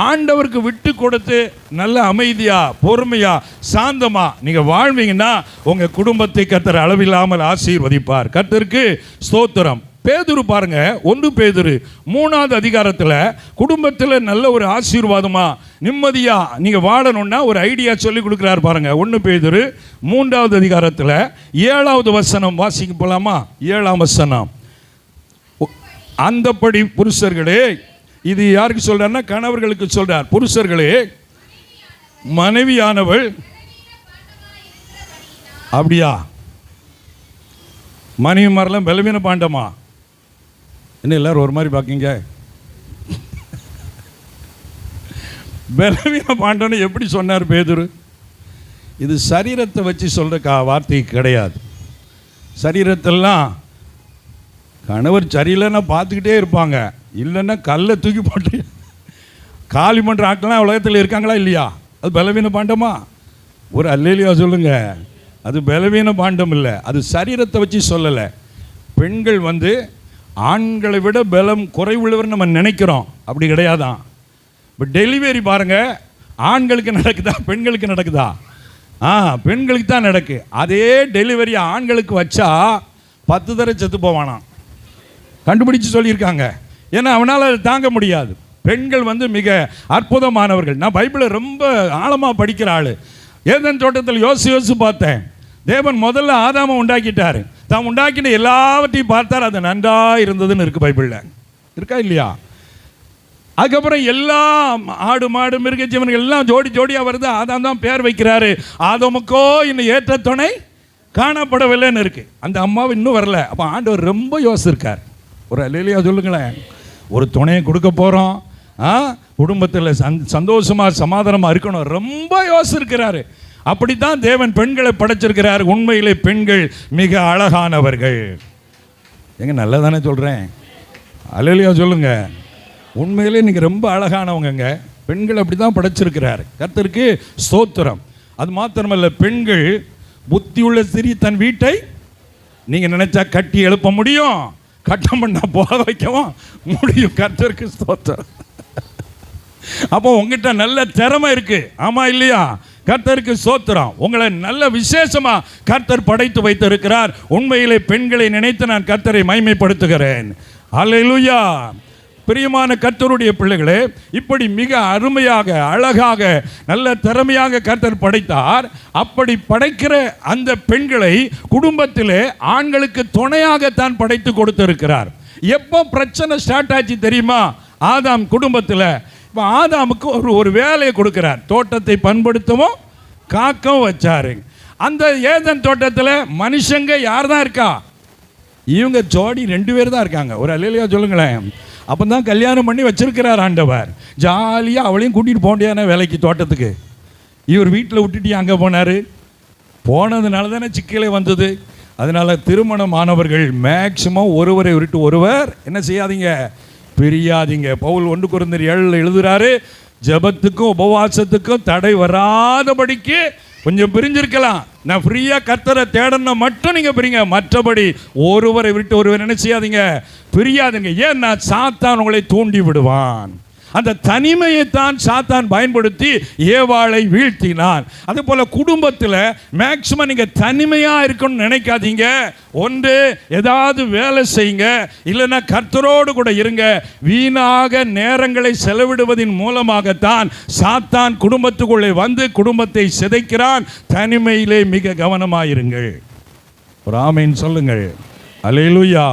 ஆண்டவருக்கு விட்டு கொடுத்து நல்ல அமைதியாக, பொறுமையாக, சாந்தமாக நீங்கள் வாழ்வீங்கன்னா உங்கள் குடும்பத்தை கர்த்தர் அளவில்லாமல் ஆசீர்வதிப்பார். கர்த்தருக்கு ஸ்தோத்திரம். பேதுரு பாருங்க, 1 பேதுரு 3வது அதிகாரத்தில் குடும்பத்தில் நல்ல ஒரு ஆசீர்வாதமா நிம்மதியா நீங்க வாழணும்னா ஒரு ஐடியா சொல்லி கொடுக்குறாரு பாருங்க. 1 பேதுரு 3வது அதிகாரத்தில் 7வது வசனம் வாசிக்க போலாமா? 7ஆம் வசனம். அந்தப்படி புருஷர்களே, இது யாருக்கு சொல்றாருன்னா கணவர்களுக்கு சொல்றார். புருஷர்களே, மனைவியானவள், அப்படியா? மனைவி மாதிரிலாம் பலவீன பாண்டமா? என்ன எல்லாரும் ஒரு மாதிரி பார்க்கீங்க? பலவீன பாண்டன்னு எப்படி சொன்னார் பேதுரு? இது சரீரத்தை வச்சு சொல்கிற வார்த்தை கிடையாது. சரீரத்தெல்லாம் கணவர் சரியில்லைன்னா பார்த்துக்கிட்டே இருப்பாங்க, இல்லைன்னா கல்லை தூக்கி போட்டு காலி பண்ணுற ஆட்கள்லாம் உலகத்தில் இருக்காங்களா இல்லையா? அது பலவீன பாண்டமா? ஒரு அல்லேலியா சொல்லுங்க. அது பலவீன பாண்டம் இல்லை, அது சரீரத்தை வச்சு சொல்லலை. பெண்கள் ஆண்களை விட பலம் குறைவுள்ளவர் நம்ம நினைக்கிறோம், அப்படி கிடையாதான். இப்போ டெலிவரி பாருங்கள், ஆண்களுக்கு நடக்குதா பெண்களுக்கு நடக்குதா? பெண்களுக்கு தான் நடக்கு. அதே டெலிவரி ஆண்களுக்கு வச்சா 10 தடவை செத்து போவானாம், கண்டுபிடிச்சு சொல்லியிருக்காங்க. ஏன்னா அவனால் அதை தாங்க முடியாது. பெண்கள் மிக அற்புதமானவர்கள். நான் பைபிளை ரொம்ப ஆழமாக படிக்கிற ஆள். ஏதேன் தோட்டத்தில் யோசிச்சு பார்த்தேன். தேவன் முதல்ல ஆதாமை உண்டாக்கிட்டார். தான் உண்டாக்கின எல்லாவற்றையும் பார்த்தார், அது நன்றாக இருந்ததுன்னு இருக்குது பைபிளில், இருக்கா இல்லையா? அதுக்கப்புறம் எல்லா ஆடு மாடு மிருக ஜீவன்கள் எல்லாம் ஜோடி ஜோடியாக வருது. ஆதாம் தான் பேர் வைக்கிறாரு. ஆதாமுக்கோ இன்னும் ஏற்ற துணை காணப்படவில்லைன்னு இருக்கு. அந்த அம்மாவை இன்னும் வரல. அப்போ ஆண்டவர் ரொம்ப யோசிச்சிருக்கார். ஒரு அல்லேலியா சொல்லுங்களேன். ஒரு துணையை கொடுக்க போகிறோம், குடும்பத்தில் சந்தோஷமாக சமாதானமாக இருக்கணும், ரொம்ப யோசிச்சிருக்கிறாரு. அப்படித்தான் தேவன் பெண்களை படைச்சிருக்கிறார். உண்மையிலே பெண்கள் மிக அழகானவர்கள். எங்க நல்லா தானே சொல்கிறேன்? அல்லேலியா சொல்லுங்க. உண்மையிலே நீங்கள் ரொம்ப அழகானவங்க. பெண்கள் அப்படி தான் படைச்சிருக்கிறார். கர்த்தருக்கு ஸ்தோத்திரம். அது மாத்திரமல்ல, பெண்கள் புத்தியுள்ள ஸ்திரீ தன் வீட்டை நீங்கள் நினைச்சா கட்டி எழுப்ப முடியும், கட்டம் பண்ணா போக வைக்கவும் முடியும். கர்த்தருக்கு ஸ்தோத்திரம். அப்போ உங்ககிட்ட நல்ல திறமை இருக்கு, ஆமா இல்லையா? கர்த்தருக்கு ஸ்தோத்திரம். உங்களை நல்ல விசேஷமா கர்த்தர் படைத்து வைத்திருக்கிறார். உண்மையிலே பெண்களை நினைத்து நான் கர்த்தரை மகிமைப்படுத்துகிறேன். அல்லேலூயா. பிரியமான கர்த்தருடைய பிள்ளைகளே, இப்படி மிக அருமையாக அழகாக நல்ல திறமையாக கர்த்தர் படைத்தார். அப்படி படைக்கிற அந்த பெண்களை குடும்பத்திலே ஆண்களுக்கு துணையாகத்தான் படைத்து கொடுத்திருக்கிறார். எப்போ பிரச்சனை ஸ்டார்ட் ஆச்சு தெரியுமா? ஆதாம் குடும்பத்தில். இப்போ ஆதாமுக்கு ஒரு வேலையை கொடுக்கிறார். தோட்டத்தை பண்படுத்தவும் காக்கவும் வச்சாரு. அந்த ஏதேன் தோட்டத்தில் மனுஷங்க யார் தான் இருக்கா? இவங்க ஜோடி 2 பேர் தான் இருக்காங்க. ஒரு அல்லேலியா சொல்லுங்களேன். அப்போ தான் கல்யாணம் பண்ணி வச்சிருக்கிறார் ஆண்டவர். ஜாலியாக அவளையும் கூட்டிகிட்டு போண்டியான வேலைக்கு தோட்டத்துக்கு. இவர் வீட்டில் விட்டுட்டு அங்கே போனார். போனதுனால தானே சிக்கலே வந்தது. அதனால் திருமணமானவர்கள் மேக்சிமம் ஒருவரை விட்டு ஒருவர் என்ன செய்யாதீங்க, பிரியாதீங்க. பவுல் 1 கொரிந்தியர் 7 எழுதுறாரு, ஜெபத்துக்கும் உபவாசத்துக்கும் தடை வராதபடிக்கு கொஞ்சம் பிரிஞ்சிருக்கலாம். நான் ஃப்ரீயாக கர்த்தரை தேடணும் மட்டும் நீங்கள் பிரிங்க, மற்றபடி ஒருவரை விட்டு ஒருவர் என்ன செய்யாதீங்க, பிரியாதுங்க. ஏன்னா சாத்தான் உங்களை தூண்டி விடுவான். அந்த தனிமையை தான் சாத்தான் பயன்படுத்தி ஏவாளை வீழ்த்தினான். அதே போல் குடும்பத்தில் மேக்சிமம் நீங்கள் தனிமையாக இருக்கணும்னு நினைக்காதீங்க. ஒன்று ஏதாவது வேலை செய்யுங்க, இல்லைன்னா கர்த்தரோடு கூட இருங்க. வீணாக நேரங்களை செலவிடுவதன் மூலமாகத்தான் சாத்தான் குடும்பத்துக்குள்ளே வந்து குடும்பத்தை சிதைக்கிறான். தனிமையிலே மிக கவனமாயிருங்கள். ஒரு ஆமேன் சொல்லுங்கள். அல்லேலூயா.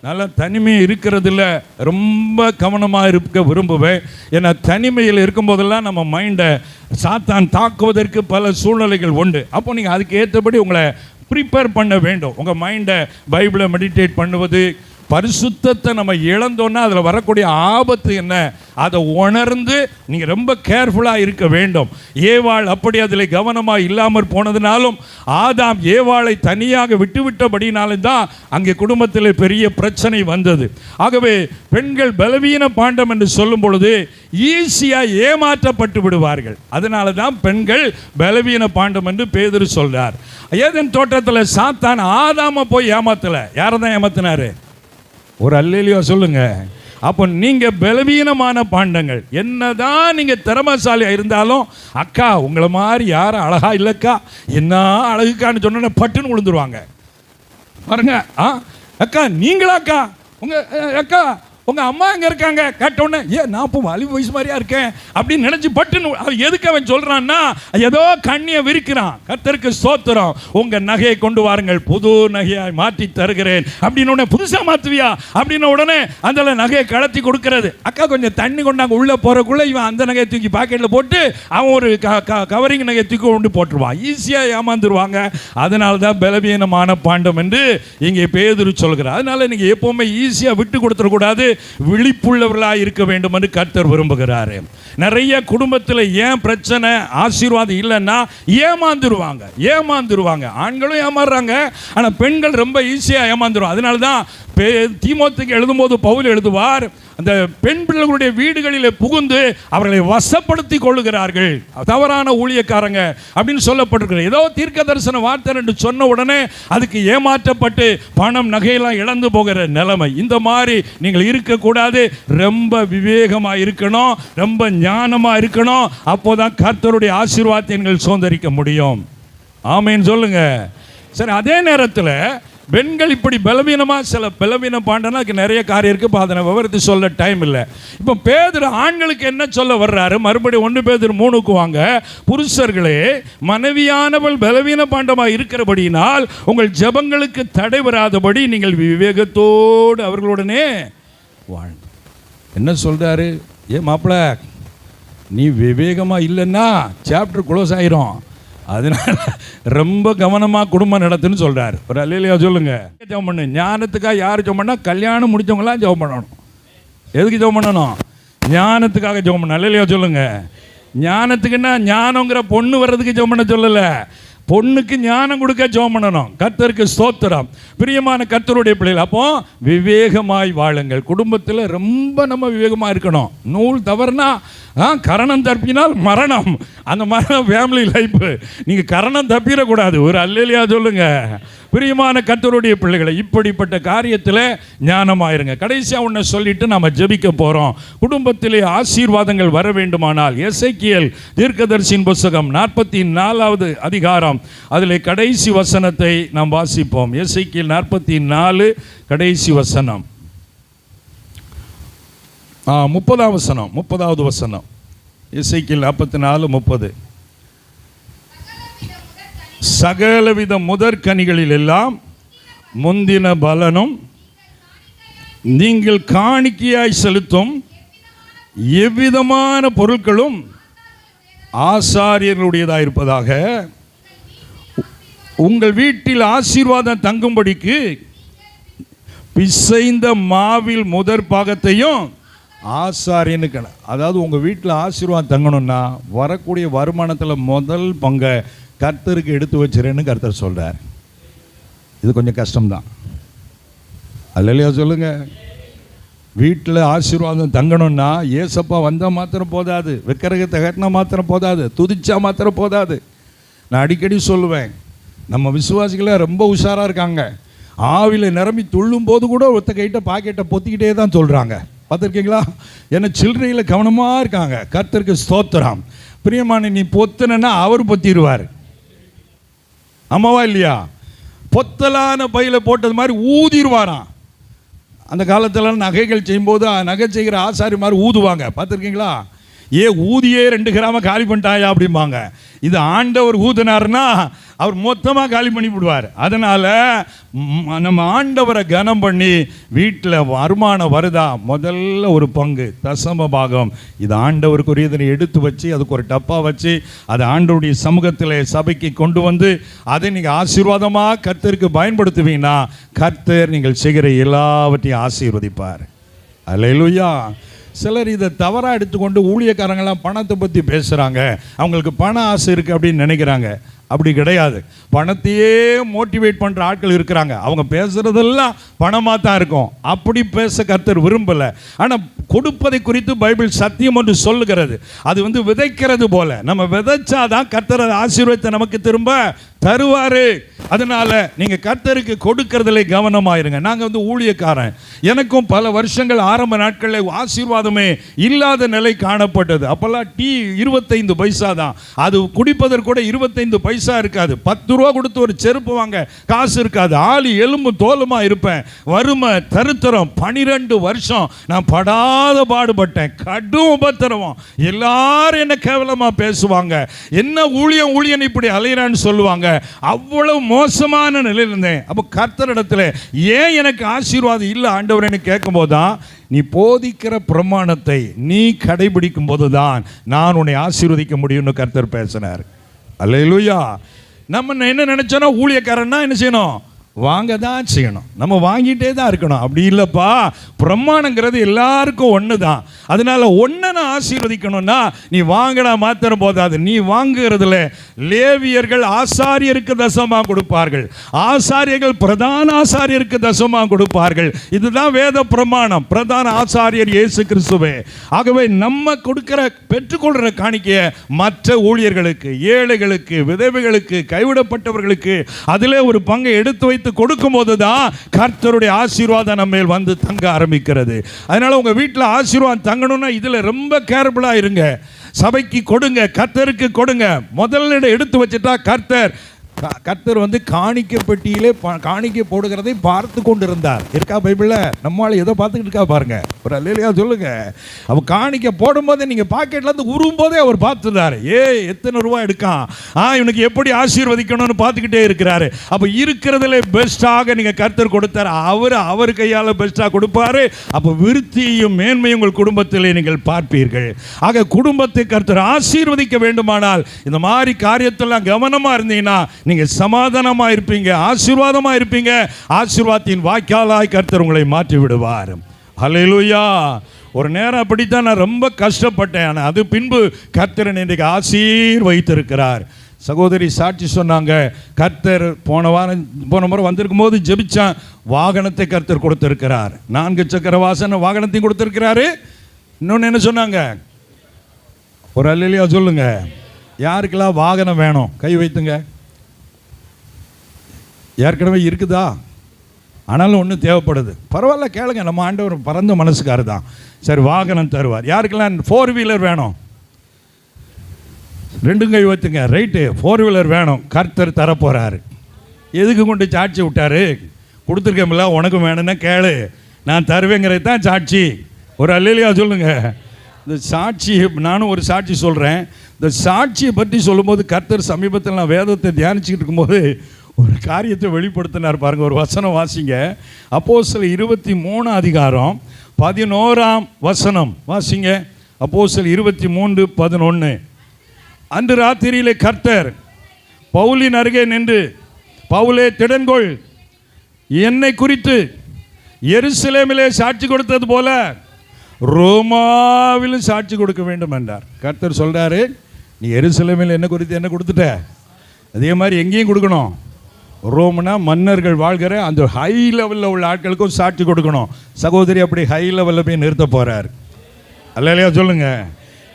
நல்ல தனிமை இருக்கிறதில்ல ரொம்ப கவனமாக இருக்க விரும்புவேன். ஏன்னா தனிமையில் இருக்கும்போதெல்லாம் நம்ம மைண்டை சாத்தான் தாக்குவதற்கு பல சூழ்நிலைகள் உண்டு. அப்போ நீங்கள் அதுக்கு ஏற்றபடி உங்களை ப்ரிப்பேர் பண்ண வேண்டும். உங்கள் மைண்டை பைபிளை மெடிடேட் பண்ணுவது. பரிசுத்தத்தை நம்ம இழந்தோன்னா அதில் வரக்கூடிய ஆபத்து என்ன, அதை உணர்ந்து நீங்கள் ரொம்ப கேர்ஃபுல்லாக இருக்க வேண்டும். ஏவாள் அப்படி அதில் கவனமாக இல்லாமல் போனதுனாலும் ஆதாம் ஏவாளை தனியாக விட்டுவிட்டபடினாலும் தான் அங்கே குடும்பத்தில் பெரிய பிரச்சனை வந்தது. ஆகவே பெண்கள் பலவீன பாண்டம் என்று சொல்லும் பொழுது ஈஸியாக ஏமாற்றப்பட்டு விடுவார்கள். அதனால தான் பெண்கள் பலவீன பாண்டம் என்று பேதுரு சொல்றார். ஏதேன் தோட்டத்தில் சாத்தான் ஆதாமை போய் ஏமாத்தலை. யாரை தான் ஏமாத்தினாரு? ஒரு அல்லேலியா சொல்லுங்க. அப்போ நீங்கள் பலவீனமான பாண்டங்கள். என்னதான் நீங்கள் திறமைசாலியாக இருந்தாலும் அக்கா உங்களை மாதிரி யாரும் அழகா இல்லைக்கா, என்ன அழகுக்கான்னு சொன்ன பட்டுன்னு விழுந்துருவாங்க பாருங்க. அக்கா நீங்களாக்கா, உங்கள் அக்கா உங்கள் அம்மா எங்கே இருக்காங்க கேட்டோன்னே, நான் இப்போ வாலிப வயசு மாதிரியா இருக்கேன் அப்படின்னு நினச்சி பட்டுன்னு. எதுக்கு அவன் சொல்கிறான்னா ஏதோ கண்ணியை விரிக்கிறான். கர்த்தருக்கு ஸ்தோத்திரம். உங்கள் நகையை கொண்டு வாருங்கள், புது நகையை மாற்றி தருகிறேன் அப்படின்னு உடனே புதுசாக மாற்றுவியா அப்படின்னு உடனே அந்த நகையை கலத்தி கொடுக்கறது. அக்கா கொஞ்சம் தண்ணி கொண்டாங்க உள்ளே போகிறக்குள்ளே இவன் அந்த நகையை தூக்கி பாக்கெட்டில் போட்டு அவன் ஒரு கவரிங் நகையை தூக்கி கொண்டு போட்டுருவான். ஈஸியாக ஏமாந்துருவாங்க. அதனால தான் பலவீனமான பாண்டம் என்று இங்கே பேதுரு சொல்கிறார். அதனால நீங்கள் எப்போவுமே ஈஸியாக விட்டு கொடுத்துடக்கூடாது, விழிப்புள்ளவர்களாக இருக்க வேண்டும் என்று கர்த்தர் விரும்புகிறார். நிறைய குடும்பத்தில் ஏன் பிரச்சனை, ஆசீர்வாதம் இல்லைன்னா ஏமாந்துருவாங்க. ஆண்களும் ஏமாறுறாங்க, ஆனால் பெண்கள் ரொம்ப ஈஸியாக ஏமாந்துருவாங்க. அதனால தான் தீமோத்தேயுக்கு எழுதும்போது பவுல் எழுதுவார், அந்த பெண் பிள்ளைகளுடைய வீடுகளிலே புகுந்து அவர்களை வசப்படுத்தி கொள்ளுகிறார்கள். தவறான ஊழியக்காரங்க அப்படின்னு சொல்லப்பட்டிருக்கிறது. ஏதோ தீர்க்க தரிசன வார்த்தை என்று சொன்ன உடனே அதுக்கு ஏமாற்றப்பட்டு பணம் நகையெல்லாம் இழந்து போகிற நிலைமை. இந்த மாதிரி நீங்கள் இருக்கக்கூடாது. ரொம்ப விவேகமாக இருக்கணும், ரொம்ப ஞானமாக இருக்கணும். அப்போதான் கர்த்தருடைய ஆசீர்வாதத்தை நீங்கள் சுதந்திரிக்க முடியும். ஆமேன்னு சொல்லுங்க. சரி, அதே நேரத்தில் பெண்கள் இப்படி பலவீனமாக சில பலவீனம் பாண்டனாக்கு நிறைய காரியம் இருக்குது. இப்போ அதை விவரத்தை சொல்ல டைம் இல்லை. இப்போ பேதுரு ஆண்களுக்கு என்ன சொல்ல வர்றாரு? மறுபடியும் 1 பேதுரு 3க்கு வாங்க. புருஷர்களே, மனைவியானவள் பலவீன பாண்டமாக இருக்கிறபடியினால் உங்கள் ஜெபங்களுக்கு தடை வராதபடி நீங்கள் விவேகத்தோடு அவர்களுடனே வாழ்ந்து. என்ன சொல்கிறாரு? மாப்பிள்ள, நீ விவேகமாக இல்லைன்னா சாப்டர் க்ளோஸ் ஆயிரும். அதனால ரொம்ப கவனமாக குடும்பம் நடத்துன்னு சொல்கிறார். ஒரு அல்லேலூயா சொல்லுங்க. ஜெபம் பண்ணு. ஞானத்துக்காக யார் ஜெபம் பண்ணால்? கல்யாணம் முடித்தவங்களாம் ஜெபம் பண்ணணும். எதுக்கு ஜெபம் பண்ணணும்? ஞானத்துக்காக ஜெபம் பண்ணணும். அல்லேலூயா சொல்லுங்க. ஞானத்துக்குன்னா ஞானங்கிற பொண்ணு வர்றதுக்கு ஜெபம் பண்ண சொல்லலை. பொண்ணுக்கு ஞானம் கொடுக்க ஜெபம் பண்ணணும். கர்த்தருக்கு ஸ்தோத்திரம். பிரியமான கர்த்தருடைய பிள்ளைகள், அப்போ விவேகமாய் வாழுங்கள். குடும்பத்தில் ரொம்ப நம்ம விவேகமாக இருக்கணும். நூல் தவறுனா கரணம் தப்பினால் மரணம். அந்த மாதிரி ஃபேமிலி லைஃப். நீங்கள் கரணம் தப்பிடக்கூடாது. ஒரு அல்லேலூயா சொல்லுங்க. பிரியமான கர்த்தருடைய பிள்ளைகளை, இப்படிப்பட்ட காரியத்தில் ஞானமாயிருங்க. கடைசியாக ஒன்று சொல்லிட்டு நாம் ஜெபிக்க போகிறோம். குடும்பத்திலே ஆசீர்வாதங்கள் வர வேண்டுமானால் எசேக்கியேல் தீர்க்கதரிசியின் புத்தகம் 44வது அதிகாரம் அதில் கடைசி வசனத்தை நாம் வாசிப்போம். எசேக்கியேல் 44 கடைசி வசனம், 30வது வசனம். எசேக்கியேல் 44:30. சகலவித முதற்கனிகளில் எல்லாம் முந்தின பலனும் நீங்கள் காணிக்கையாய் செலுத்தும் எவ்விதமான பொருட்களும் ஆசாரியர்களுடையதாக இருப்பதாக உங்கள் வீட்டில் ஆசீர்வாதம் தங்கும்படிக்கு பிசைந்த மாவில் முதற் பாகத்தையும் ஆசாரியனுக்கு. அதாவது உங்கள் வீட்டில் ஆசீர்வாதம் தங்கணும்னா வரக்கூடிய வருமானத்தில் முதல் பங்கை கர்த்தருக்கு எடுத்து வச்சிருன்னு கர்த்தர் சொல்கிறார். இது கொஞ்சம் கஷ்டம்தான். அல்லேலூயா சொல்லுங்க. வீட்டில் ஆசீர்வாதம் தங்கணும்னா ஏசப்பா வந்தால் மாத்திரம் போதாது, விக்கிரகத்தை கட்டினா மாத்திரம் போதாது, துதிச்சா மாத்திரம் போதாது. நான் அடிக்கடி சொல்லுவேன், நம்ம விசுவாசிகளை ரொம்ப உஷாராக இருக்காங்க. ஆவியில் நிரம்பி துள்ளும் போது கூட ஒருத்த கைட்ட பாக்கெட்டை பொத்திக்கிட்டே தான் சொல்கிறாங்க. பார்த்துருக்கீங்களா? ஏன்னா சில்லறையில் கவனமாக இருக்காங்க. கர்த்தருக்கு ஸ்தோத்திரம். பிரியமான, நீ பொத்துனா அவர் பொத்திடுவார். ஆமாவா இல்லையா? பொத்தலான பையில போட்டது மாதிரி ஊதிடுவாராம். அந்த காலத்தில் நகைகள் செய்யும்போது நகை செய்கிற ஆசாரி மாதிரி ஊதுவாங்க. பார்த்துருக்கீங்களா? ஊதியே 2 கிராம காலி பண்ணிட்டாயா அப்படிம்பாங்க. இது ஆண்டவர் ஊதினார்னா அவர் மொத்தமாக காலி பண்ணி விடுவார். அதனால் நம்ம ஆண்டவரை கனம் பண்ணி வீட்டில் வருமானம் வருதா முதல்ல ஒரு பங்கு தசம பாகம் இது ஆண்டவருக்குரியதனை எடுத்து வச்சு அதுக்கு ஒரு டப்பா வச்சு அதை ஆண்டவருடைய சமூகத்தில் சபைக்கு கொண்டு வந்து அதை நீங்கள் ஆசீர்வாதமாக கர்த்தருக்கு பயன்படுத்துவீங்கன்னா கர்த்தர் நீங்கள் செய்கிற எல்லாவற்றையும் ஆசீர்வதிப்பார். அல்லேலூயா. சிலர் இதை தவறாக எடுத்துக்கொண்டு ஊழியக்காரங்களாம் பணத்தை பற்றி பேசுகிறாங்க. அவங்களுக்கு பண ஆசை இருக்குது அப்படின்னு நினைக்கிறாங்க. அப்படி கிடையாது. பணத்தையே மோட்டிவேட் பண்ணுற ஆட்கள் இருக்கிறாங்க. அவங்க பேசுகிறதெல்லாம் பணமாக தான் இருக்கும். அப்படி பேச கர்த்தர் விரும்பலை. ஆனால் கொடுப்பதை குறித்து பைபிள் சத்தியம் ஒன்று சொல்லுகிறது. அது விதைக்கிறது போல நம்ம விதைச்சாதான் கர்த்தர் ஆசீர்வாதத்தை நமக்கு திரும்ப தருவார். அதனால் நீங்கள் கர்த்தருக்கு கொடுக்கறதுல கவனமாயிருங்க. நாங்கள் ஊழியக்காரன், எனக்கும் பல வருஷங்கள் ஆரம்ப நாட்களில் ஆசீர்வாதமே இல்லாத நிலை காணப்பட்டது. அப்போல்லாம் டீ 25 பைசா தான். அது குடிப்பதற்கு கூட 25 பைசா இருக்காது. 10 ரூபா கொடுத்து ஒரு செருப்பு வாங்க காசு இருக்காது. ஆளி எலும்பு தோலுமா இருப்பேன். வறுமை தருத்தரம் 12 வருஷம் நான் படாத பாடுபட்டேன். கடும் உபத்திரவம். எல்லாரும் என்ன கேவலமாக பேசுவாங்க. என்ன ஊழியன் இப்படி அலையிறான்னு சொல்லுவாங்க. அவ்வளவு மோசமான நிலையில் இருந்தேன். அப்போ கர்த்தரிடத்தில் ஏன் எனக்கு ஆசீர்வாதம் இல்லை ஆண்டவரேன்னு கேட்கும் போதுதான் நீ போதிக்கிற பிரமாணத்தை நீ கடைபிடிக்கும் போதுதான் நான் உன்னை ஆசீர்வதிக்க முடியும்னு கர்த்தர் பேசினார். அல்லேலூயா. நம்ம என்ன நினைச்சோன்னா ஊழியக்காரன்னா என்ன செய்யணும்? வாங்க தான் செய்யணும், நம்ம வாங்கிட்டே தான் இருக்கணும். அப்படி இல்லைப்பா, பிரமாணங்கிறது எல்லாருக்கும் ஒன்று தான். அதனால ஒன்றை நான் ஆசீர்வதிக்கணும்னா நீ வாங்கினா மாத்திரம் போதாது, நீ வாங்குறதுல லேவியர்கள் ஆசாரியருக்கு தசமாக கொடுப்பார்கள், ஆசாரியர்கள் பிரதான ஆசாரியருக்கு தசமாக கொடுப்பார்கள். இதுதான் வேத பிரமாணம். பிரதான ஆசாரியர் இயேசு கிறிஸ்துவே. ஆகவே நம்ம பெற்றுக்கொள்கிற காணிக்கையை மற்ற ஊழியர்களுக்கு, ஏழைகளுக்கு, விதவைகளுக்கு, கைவிடப்பட்டவர்களுக்கு அதிலே ஒரு பங்கை எடுத்து வைத்து கொடுக்கும் போதுதான் கர்த்தருடைய ஆசீர்வாதம் நம்ம மேல் வந்து தங்க ஆரம்பிக்கிறது. அதனால உங்க வீட்டில் ஆசீர்வாதம் தங்கணும்னா இதுல ரொம்ப கேர்ஃபுல்லா இருங்க. சபைக்கு கொடுங்க, கர்த்தருக்கு கொடுங்க. முதல்ல எடுத்து வச்சுட்டா கர்த்தர் வந்து காணிக்கை பெட்டியிலே காணிக்கை போடுகிறதை பார்த்து கொண்டு இருந்தார். இருக்கா பைபிள்ல? நம்மளால ஏதோ பார்த்துக்கிட்டு இருக்கா பாருங்க. ஒரு அல்லேலூயா சொல்லுங்க. அவ காணிக்கை போடும்போதே நீங்க பாக்கெட்ல இருந்து உரும்போதே அவர் பார்த்துட்டாரு. எத்தனை ரூபாய் எடுக்கான், இவனுக்கு எப்படி ஆசீர்வதிக்கணும்னு பார்த்துக்கிட்டே இருக்கிறாரு. அப்ப இருக்கிறதுல பெஸ்டாக நீங்க கர்த்தர் கொடுத்தாரு, அவர் கையால பெஸ்டா கொடுப்பாரு. அப்ப விருத்தியும் மேன்மையும் உங்கள் குடும்பத்திலே நீங்கள் பார்ப்பீர்கள். ஆக குடும்பத்தை கர்த்தர் ஆசீர்வதிக்க வேண்டுமானால் இந்த மாதிரி காரியத்தெல்லாம் கவனமா இருந்தீங்கன்னா நீங்க சமாதானமா இருப்பீங்க, ஆசீர்வாதமா இருப்பீங்க. ஆசீர்வாதத்தின் வாய்க்காலாய் கர்த்தர் உங்களை மாற்றி விடுவார். ஹல்லேலூயா. ஒரு நேரம் அப்படித்தான் நான் ரொம்ப கஷ்டப்பட்டேன். ஆனால் அது பின்பு கர்த்தர் இன்றைக்கு ஆசீர்வதித்திருக்கிறார். சகோதரி சாட்சி சொன்னாங்க, கர்த்தர் போன முறை வந்திருக்கும் போது ஜெபிச்சான், வாகனத்தை கர்த்தர் கொடுத்திருக்கிறார். 4 சக்கர வாகனத்தையும் கொடுத்திருக்கிறாரு. இன்னொன்று என்ன சொன்னாங்க? ஒரு அல்லேலூயா சொல்லுங்க. யாருக்கெல்லாம் வாகனம் வேணும் கை வைத்துங்க. ஏற்கனவே இருக்குதா? ஆனாலும் ஒன்று தேவைப்படுது. பரவாயில்ல, கேளுங்க. நம்ம ஆண்டவர் பரந்த மனசுக்காரு தான். சரி, வாகனம் தருவார். யாருக்கெல்லாம் 4 வீலர் வேணும்? 2 கை வைத்துங்க. ரைட்டு, 4 வீலர் வேணும். கர்த்தர் தரப்போறாரு. எதுக்கு கொண்டு சாட்சி விட்டாரு? கொடுத்துருக்கேன்ல, உனக்கு வேணும்னா கேளு, நான் தருவேங்கிறது தான் சாட்சி. ஒரு அல்லேலூயா சொல்லுங்க. இந்த சாட்சி, நானும் ஒரு சாட்சி சொல்கிறேன். இந்த சாட்சியை பற்றி சொல்லும்போது கர்த்தர் சமீபத்தில் நான் வேதத்தை தியானிச்சுக்கிட்டு இருக்கும்போது ஒரு காரியத்தை வெளிப்படுத்தினார் பாருங்க. ஒரு வசனம் வாசிங்க. அப்போஸ்தலர் 23 அதிகாரம் 11ஆம் வசனம் வாசிங்க. அப்போஸ்தலர் 23:11. அன்று ராத்திரியிலே கர்த்தர் பவுலின் அருகே நின்று, பவுலே திடன்கொள், என்னை குறித்து எருசலேமிலே சாட்சி கொடுத்தது போல ரோமாவிலும் சாட்சி கொடுக்க வேண்டும் என்றார். கர்த்தர் சொல்றாரு, நீ எருசலேமில் என்ன குறித்து என்ன கொடுத்துட்ட, அதே மாதிரி எங்கேயும் கொடுக்கணும். ரோம்னா மன்னர்கள் வாழ்கிற அந்த ஹை லெவலில் உள்ள ஆட்களுக்கும் சாட்சி கொடுக்கணும். சகோதரி அப்படி ஹை லெவலில் போய் நிறுத்த போறார். அல்லேலூயா சொல்லுங்க.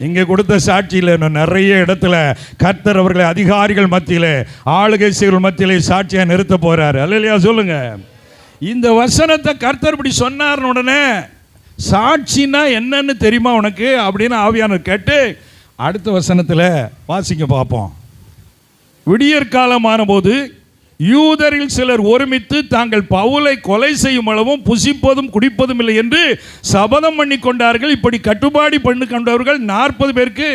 இங்கே கொடுத்த சாட்சியில் இன்னும் நிறைய இடத்துல கர்த்தர் அவர்களை அதிகாரிகள் மத்தியிலே, ஆளுகை செய்வர்கள் மத்தியிலே சாட்சியாக நிறுத்த போறாரு. அல்லேலூயா சொல்லுங்க. இந்த வசனத்தை கர்த்தர் இப்படி சொன்னார்னு உடனே, சாட்சினா என்னன்னு தெரியுமா உனக்கு அப்படின்னு ஆவியானவர் கேட்டு அடுத்த வசனத்தில் வாசிக்க பார்ப்போம். விடியற்காலமான போது யூதரில் சிலர் ஒருமித்து தாங்கள் பவுலை கொலை செய்யும் அளவும் புசிப்பதும் குடிப்பதும் இல்லை என்று சபதம் பண்ணி கொண்டார்கள். இப்படி கட்டுப்பாடு பண்ணி கொண்டவர்கள் 40 பேருக்கு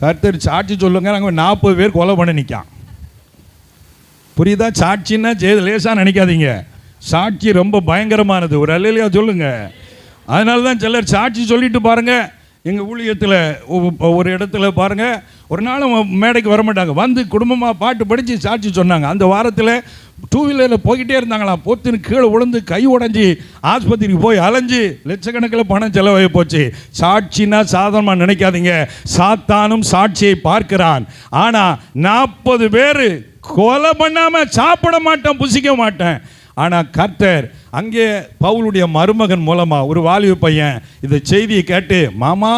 கர்த்தர் சாட்சி சொல்லுங்க. நாங்கள் 40 பேர் கொலை பண்ண நிற்கான். புரியுதா? சாட்சின்னா லேசாக நினைக்காதீங்க. சாட்சி ரொம்ப பயங்கரமானது. ஒரு அல்லேலூயா சொல்லுங்க. அதனால தான் சிலர் சாட்சி சொல்லிட்டு பாருங்க. எங்கள் ஊழியத்தில் ஒரு இடத்துல பாருங்கள், ஒரு நாளும் மேடைக்கு வரமாட்டாங்க, வந்து குடும்பமாக பாட்டு படித்து சாட்சி சொன்னாங்க. அந்த வாரத்தில் 2 வீலரில் போய்கிட்டே இருந்தாங்களாம். பொத்துன்னு கீழே விழுந்து கை உடஞ்சி ஆஸ்பத்திரிக்கு போய் அலைஞ்சு லட்சக்கணக்கில் பணம் செலவாகி போச்சு. சாட்சின்னா சாதாரணமாக நினைக்காதீங்க. சாத்தானும் சாட்சியை பார்க்கிறான். ஆனால் 40 பேர் கொலை பண்ணாமல் சாப்பிட மாட்டேன், புசிக்க மாட்டேன். ஆனால் கர்த்தர் அங்கே பவுலுடைய மருமகன் மூலமாக ஒரு வாலிப பையன் இந்த செய்தியை கேட்டு, மாமா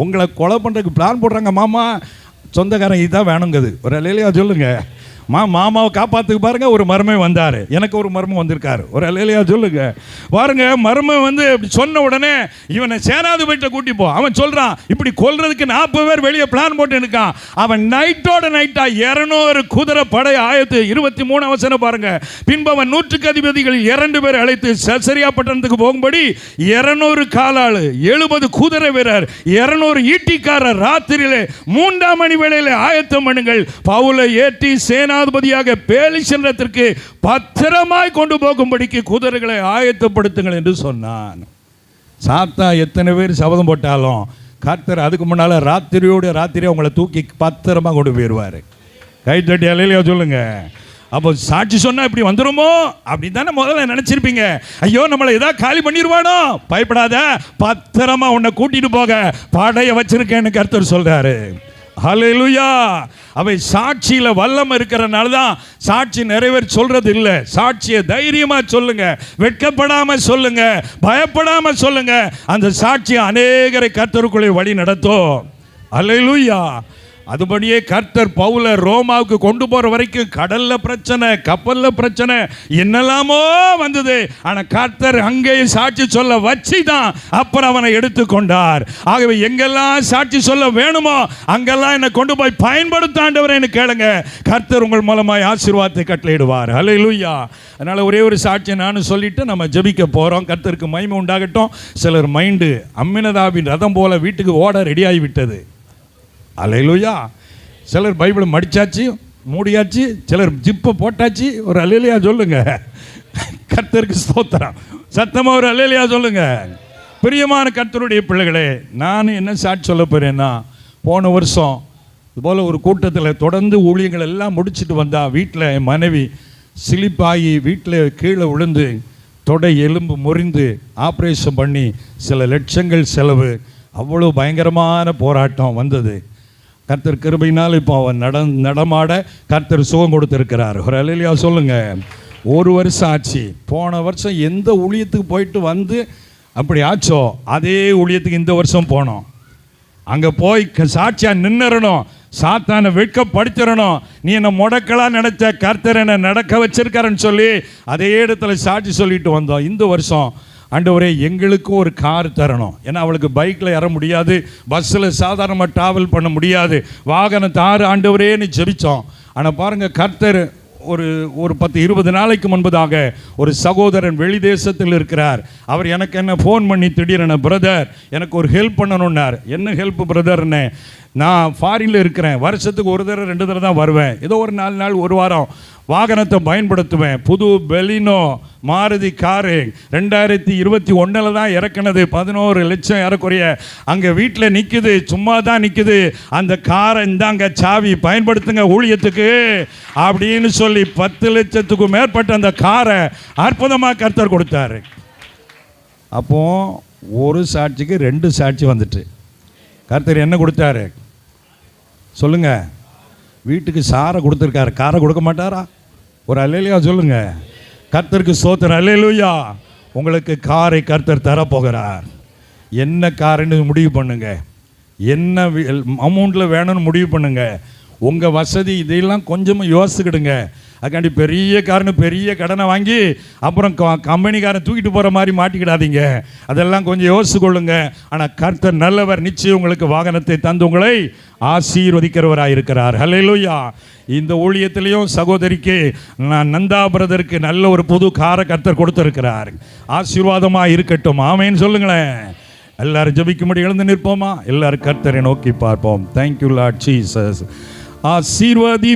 உங்களை கொலை பண்ணுறதுக்கு பிளான் போடுறாங்க மாமா, சொந்தக்காரன் இதுதான் வேணுங்குது. ஒரு அல்லேலூயா சொல்லுங்க. மாமாவை காப்பாற்றுக்கு பாருங்க. ஒரு மருமகன் வந்தார், எனக்கு ஒரு மருமகன் வந்திருக்காரு. ஒரு அல்லேலூயா சொல்லுங்க. பாருங்க, மருமகன் வந்து சொன்ன உடனே இவனை சேனாதிபதிட்ட கூட்டி போ. அவன் சொல்றான், இப்படி கொல்றதுக்கு 40 பேர் வெளியே பிளான் போட்டு இருக்கான். அவன் நைட்டோட நைட்டா 200 குதிரை படை ஆயத்து. 23 வசனம் பாருங்க. பின்பு அவன் 100 அதிபதிகள் 2 பேர் அழைத்து செசரியா பட்டணத்துக்கு போகும்படி 200 காலாளு, 70 குதிரை வீரர், 200 ஈட்டிக்காரர் ராத்திரியிலே 3ஆம் மணி வேளையிலே ஆயத்தம் பண்ணுங்கள். பவுலை ஏற்றி சேனாதிபதியாக பேலிசனத்திற்கு பத்திரமாய் கொண்டு போகும்படிக்கு குதிரைகளை ஆயத்தப்படுத்துங்கள் என்று சொன்னான். சாத்தா எத்தனை பேர் சபதம் போட்டாலும் கர்த்தர் அதுக்கு முன்னால ராத்திரியோடு ராத்திரி அவங்களை தூக்கி பத்திரமா கொண்டு போயிடுவார். கை தட்டி அல்லேலூயா சொல்லுங்க. அப்போ சாட்சி சொன்னா இப்படி வந்துருமோ அப்படின்னு தானே முதல்ல நினைச்சிருப்பீங்க. ஐயோ நம்மளை ஏதாவது காலி பண்ணிடுவானோ. பயப்படாத, பத்திரமா உன்னை கூட்டிட்டு போக படைய வச்சிருக்கேன்னு கர்த்தர் சொல்றாரு. ஹல்லேலூயா. அவை சாட்சியில வல்லம் இருக்கிறனால தான் சாட்சி நிறைவேற சொல்றது இல்லை. சாட்சியை தைரியமா சொல்லுங்க, வெட்கப்படாம சொல்லுங்க, பயப்படாம சொல்லுங்க. அந்த சாட்சியை அநேகரை கர்த்தருக்குள்ளே வழி நடத்தும். ஹல்லேலூயா. அதுபடியே கர்த்தர் பவுல ரோமாவுக்கு கொண்டு போற வரைக்கும் கடல்ல பிரச்சனை, கப்பல்ல பிரச்சனை, என்னெல்லாமோ வந்தது. ஆனா கர்த்தர் அங்கேயும் சாட்சி சொல்ல வச்சு தான் அப்புறம் அவனை எடுத்துக்கொண்டார். ஆகவே எங்கெல்லாம் சாட்சி சொல்ல வேணுமோ அங்கெல்லாம் என்னை கொண்டு போய் பயன்படுத்தாண்டவரேன்னு கேளுங்க. கர்த்தர் உங்கள் மூலமாய் ஆசீர்வாதத்தை கட்டளையிடுவார். ஹல்லேலூயா. அதனால ஒரே ஒரு சாட்சியை நானும் சொல்லிட்டு நம்ம ஜெபிக்க போறோம். கர்த்தருக்கு மகிமை உண்டாகட்டும். சிலர் மைண்டு அம்மினதாபின் ரதம் போல வீட்டுக்கு ஓட ரெடி ஆகிவிட்டது. அல்லேலூயா. சிலர் பைபிளை மடிச்சாச்சு, மூடியாச்சு, சிலர் ஜிப்பை போட்டாச்சு. ஒரு அல்லேலூயா சொல்லுங்க. கர்த்தருக்கு ஸ்தோத்திரம். சத்தமா ஒரு அல்லேலூயா சொல்லுங்க. பிரியமான கர்த்தருடைய பிள்ளைகளே, நான் என்ன சாட்சி சொல்ல போறேன்னா, போன வருஷம் இதுபோல் ஒரு கூட்டத்தில் தொடர்ந்து ஊழியங்கள் எல்லாம் முடிச்சுட்டு வந்தா வீட்டில் என் மனைவி சிலிப்பாகி வீட்டில் கீழே விழுந்து தொடை எலும்பு முறிந்து ஆப்ரேஷன் பண்ணி சில லட்சங்கள் செலவு. அவ்வளோ பயங்கரமான போராட்டம் வந்தது. கர்த்தர் கிருபையினால் இப்போ அவன் நடமாட கர்த்தர் சுகம் கொடுத்துருக்கிறார். ஒரு அல்லேலூயா சொல்லுங்க. ஒரு வருஷம் ஆச்சு. போன வருஷம் எந்த ஊழியத்துக்கு போயிட்டு வந்து அப்படி ஆச்சோ அதே ஊழியத்துக்கு இந்த வருஷம் போனோம். அங்கே போய் சாட்சியாக நின்னுறணும், சாத்தானை வெட்கப்படுத்திடணும். நீ என்னை முடக்கலாம் நினைச்ச, கர்த்தர் என்னை நடக்க வச்சிருக்காருன்னு சொல்லி அதே இடத்துல சாட்சி சொல்லிட்டு வந்தோம். இந்த வருஷம் ஆண்டவரே எங்களுக்கும் ஒரு கார் தரணும். ஏன்னா அவளுக்கு பைக்கில் ஏற முடியாது, பஸ்ஸில் சாதாரணமாக ட்ராவல் பண்ண முடியாது. வாகனம் தாரு ஆண்டவரேன்னு ஜெபித்தோம். ஆனால் பாருங்கள், கர்த்தர் ஒரு 10-20 நாளைக்கு முன்பதாக ஒரு சகோதரன் வெளி தேசத்தில் இருக்கிறார். அவர் எனக்கு என்ன ஃபோன் பண்ணி திடீரென, பிரதர் எனக்கு ஒரு ஹெல்ப் பண்ணணுன்னார். என்ன ஹெல்ப் பிரதர்ன்னு, நான் ஃபாரினில் இருக்கிறேன், வருஷத்துக்கு ஒரு தடவை 2 தடவை தான் வருவேன், ஏதோ ஒரு 4 நாள் 1 வாரம் வாகனத்தை பயன்படுத்துவேன். புது பெலினோ மாருதி காரு 2021 தான் இறக்குனது. 11 லட்சம் ஏறக்குறைய அங்கே வீட்டில் நிற்குது, சும்மா தான் நிற்குது. அந்த காரை இந்தாங்க சாவி, பயன்படுத்துங்க ஊழியத்துக்கு அப்படின்னு சொல்லி 10 லட்சத்துக்கும் மேற்பட்ட அந்த காரை அற்புதமாக கர்த்தர் கொடுத்தாரு. அப்போ ஒரு சாட்சிக்கு 2 சாட்சி வந்துட்டு. கர்த்தர் என்ன கொடுத்தாரு சொல்லுங்க? வீட்டுக்கு சாரை கொடுத்துருக்காரு. காரை கொடுக்க மாட்டாரா? ஒரு அல்லேலூயா சொல்லுங்க. கர்த்தருக்கு ஸ்தோத்திரம். அல்லேலூயா. உங்களுக்கு காரை கர்த்தர் தரப்போகிறார். என்ன காருன்னு முடிவு பண்ணுங்க, என்ன அமௌண்ட்டில் வேணும்னு முடிவு பண்ணுங்க. உங்கள் வசதி இதெல்லாம் கொஞ்சமாக யோசிச்சுக்கிடுங்க. அதுக்காண்டி பெரிய காரன்னு பெரிய கடனை வாங்கி அப்புறம் கம்பெனிக்காரன் தூக்கிட்டு போகிற மாதிரி மாட்டிக்கிடாதீங்க. அதெல்லாம் கொஞ்சம் யோசிச்சு கொள்ளுங்க. ஆனால் கர்த்தர் நல்லவர், நிச்சயம் உங்களுக்கு வாகனத்தை தந்து உங்களை ஆசீர்வதிக்கிறவராக இருக்கிறார். ஹல்லேலூயா. இந்த ஊழியத்திலையும் சகோதரிக்கு நான் நந்தா பிரதருக்கு நல்ல ஒரு புது காரை கர்த்தர் கொடுத்துருக்கிறார். ஆசீர்வாதமாக இருக்கட்டும். ஆமேன்னு சொல்லுங்களேன். எல்லாரும் ஜெபிக்கும்படி எழுந்து நிற்போமா? எல்லாரும் கர்த்தரை நோக்கி பார்ப்போம். Thank you Lord Jesus. ஆசீர்வதி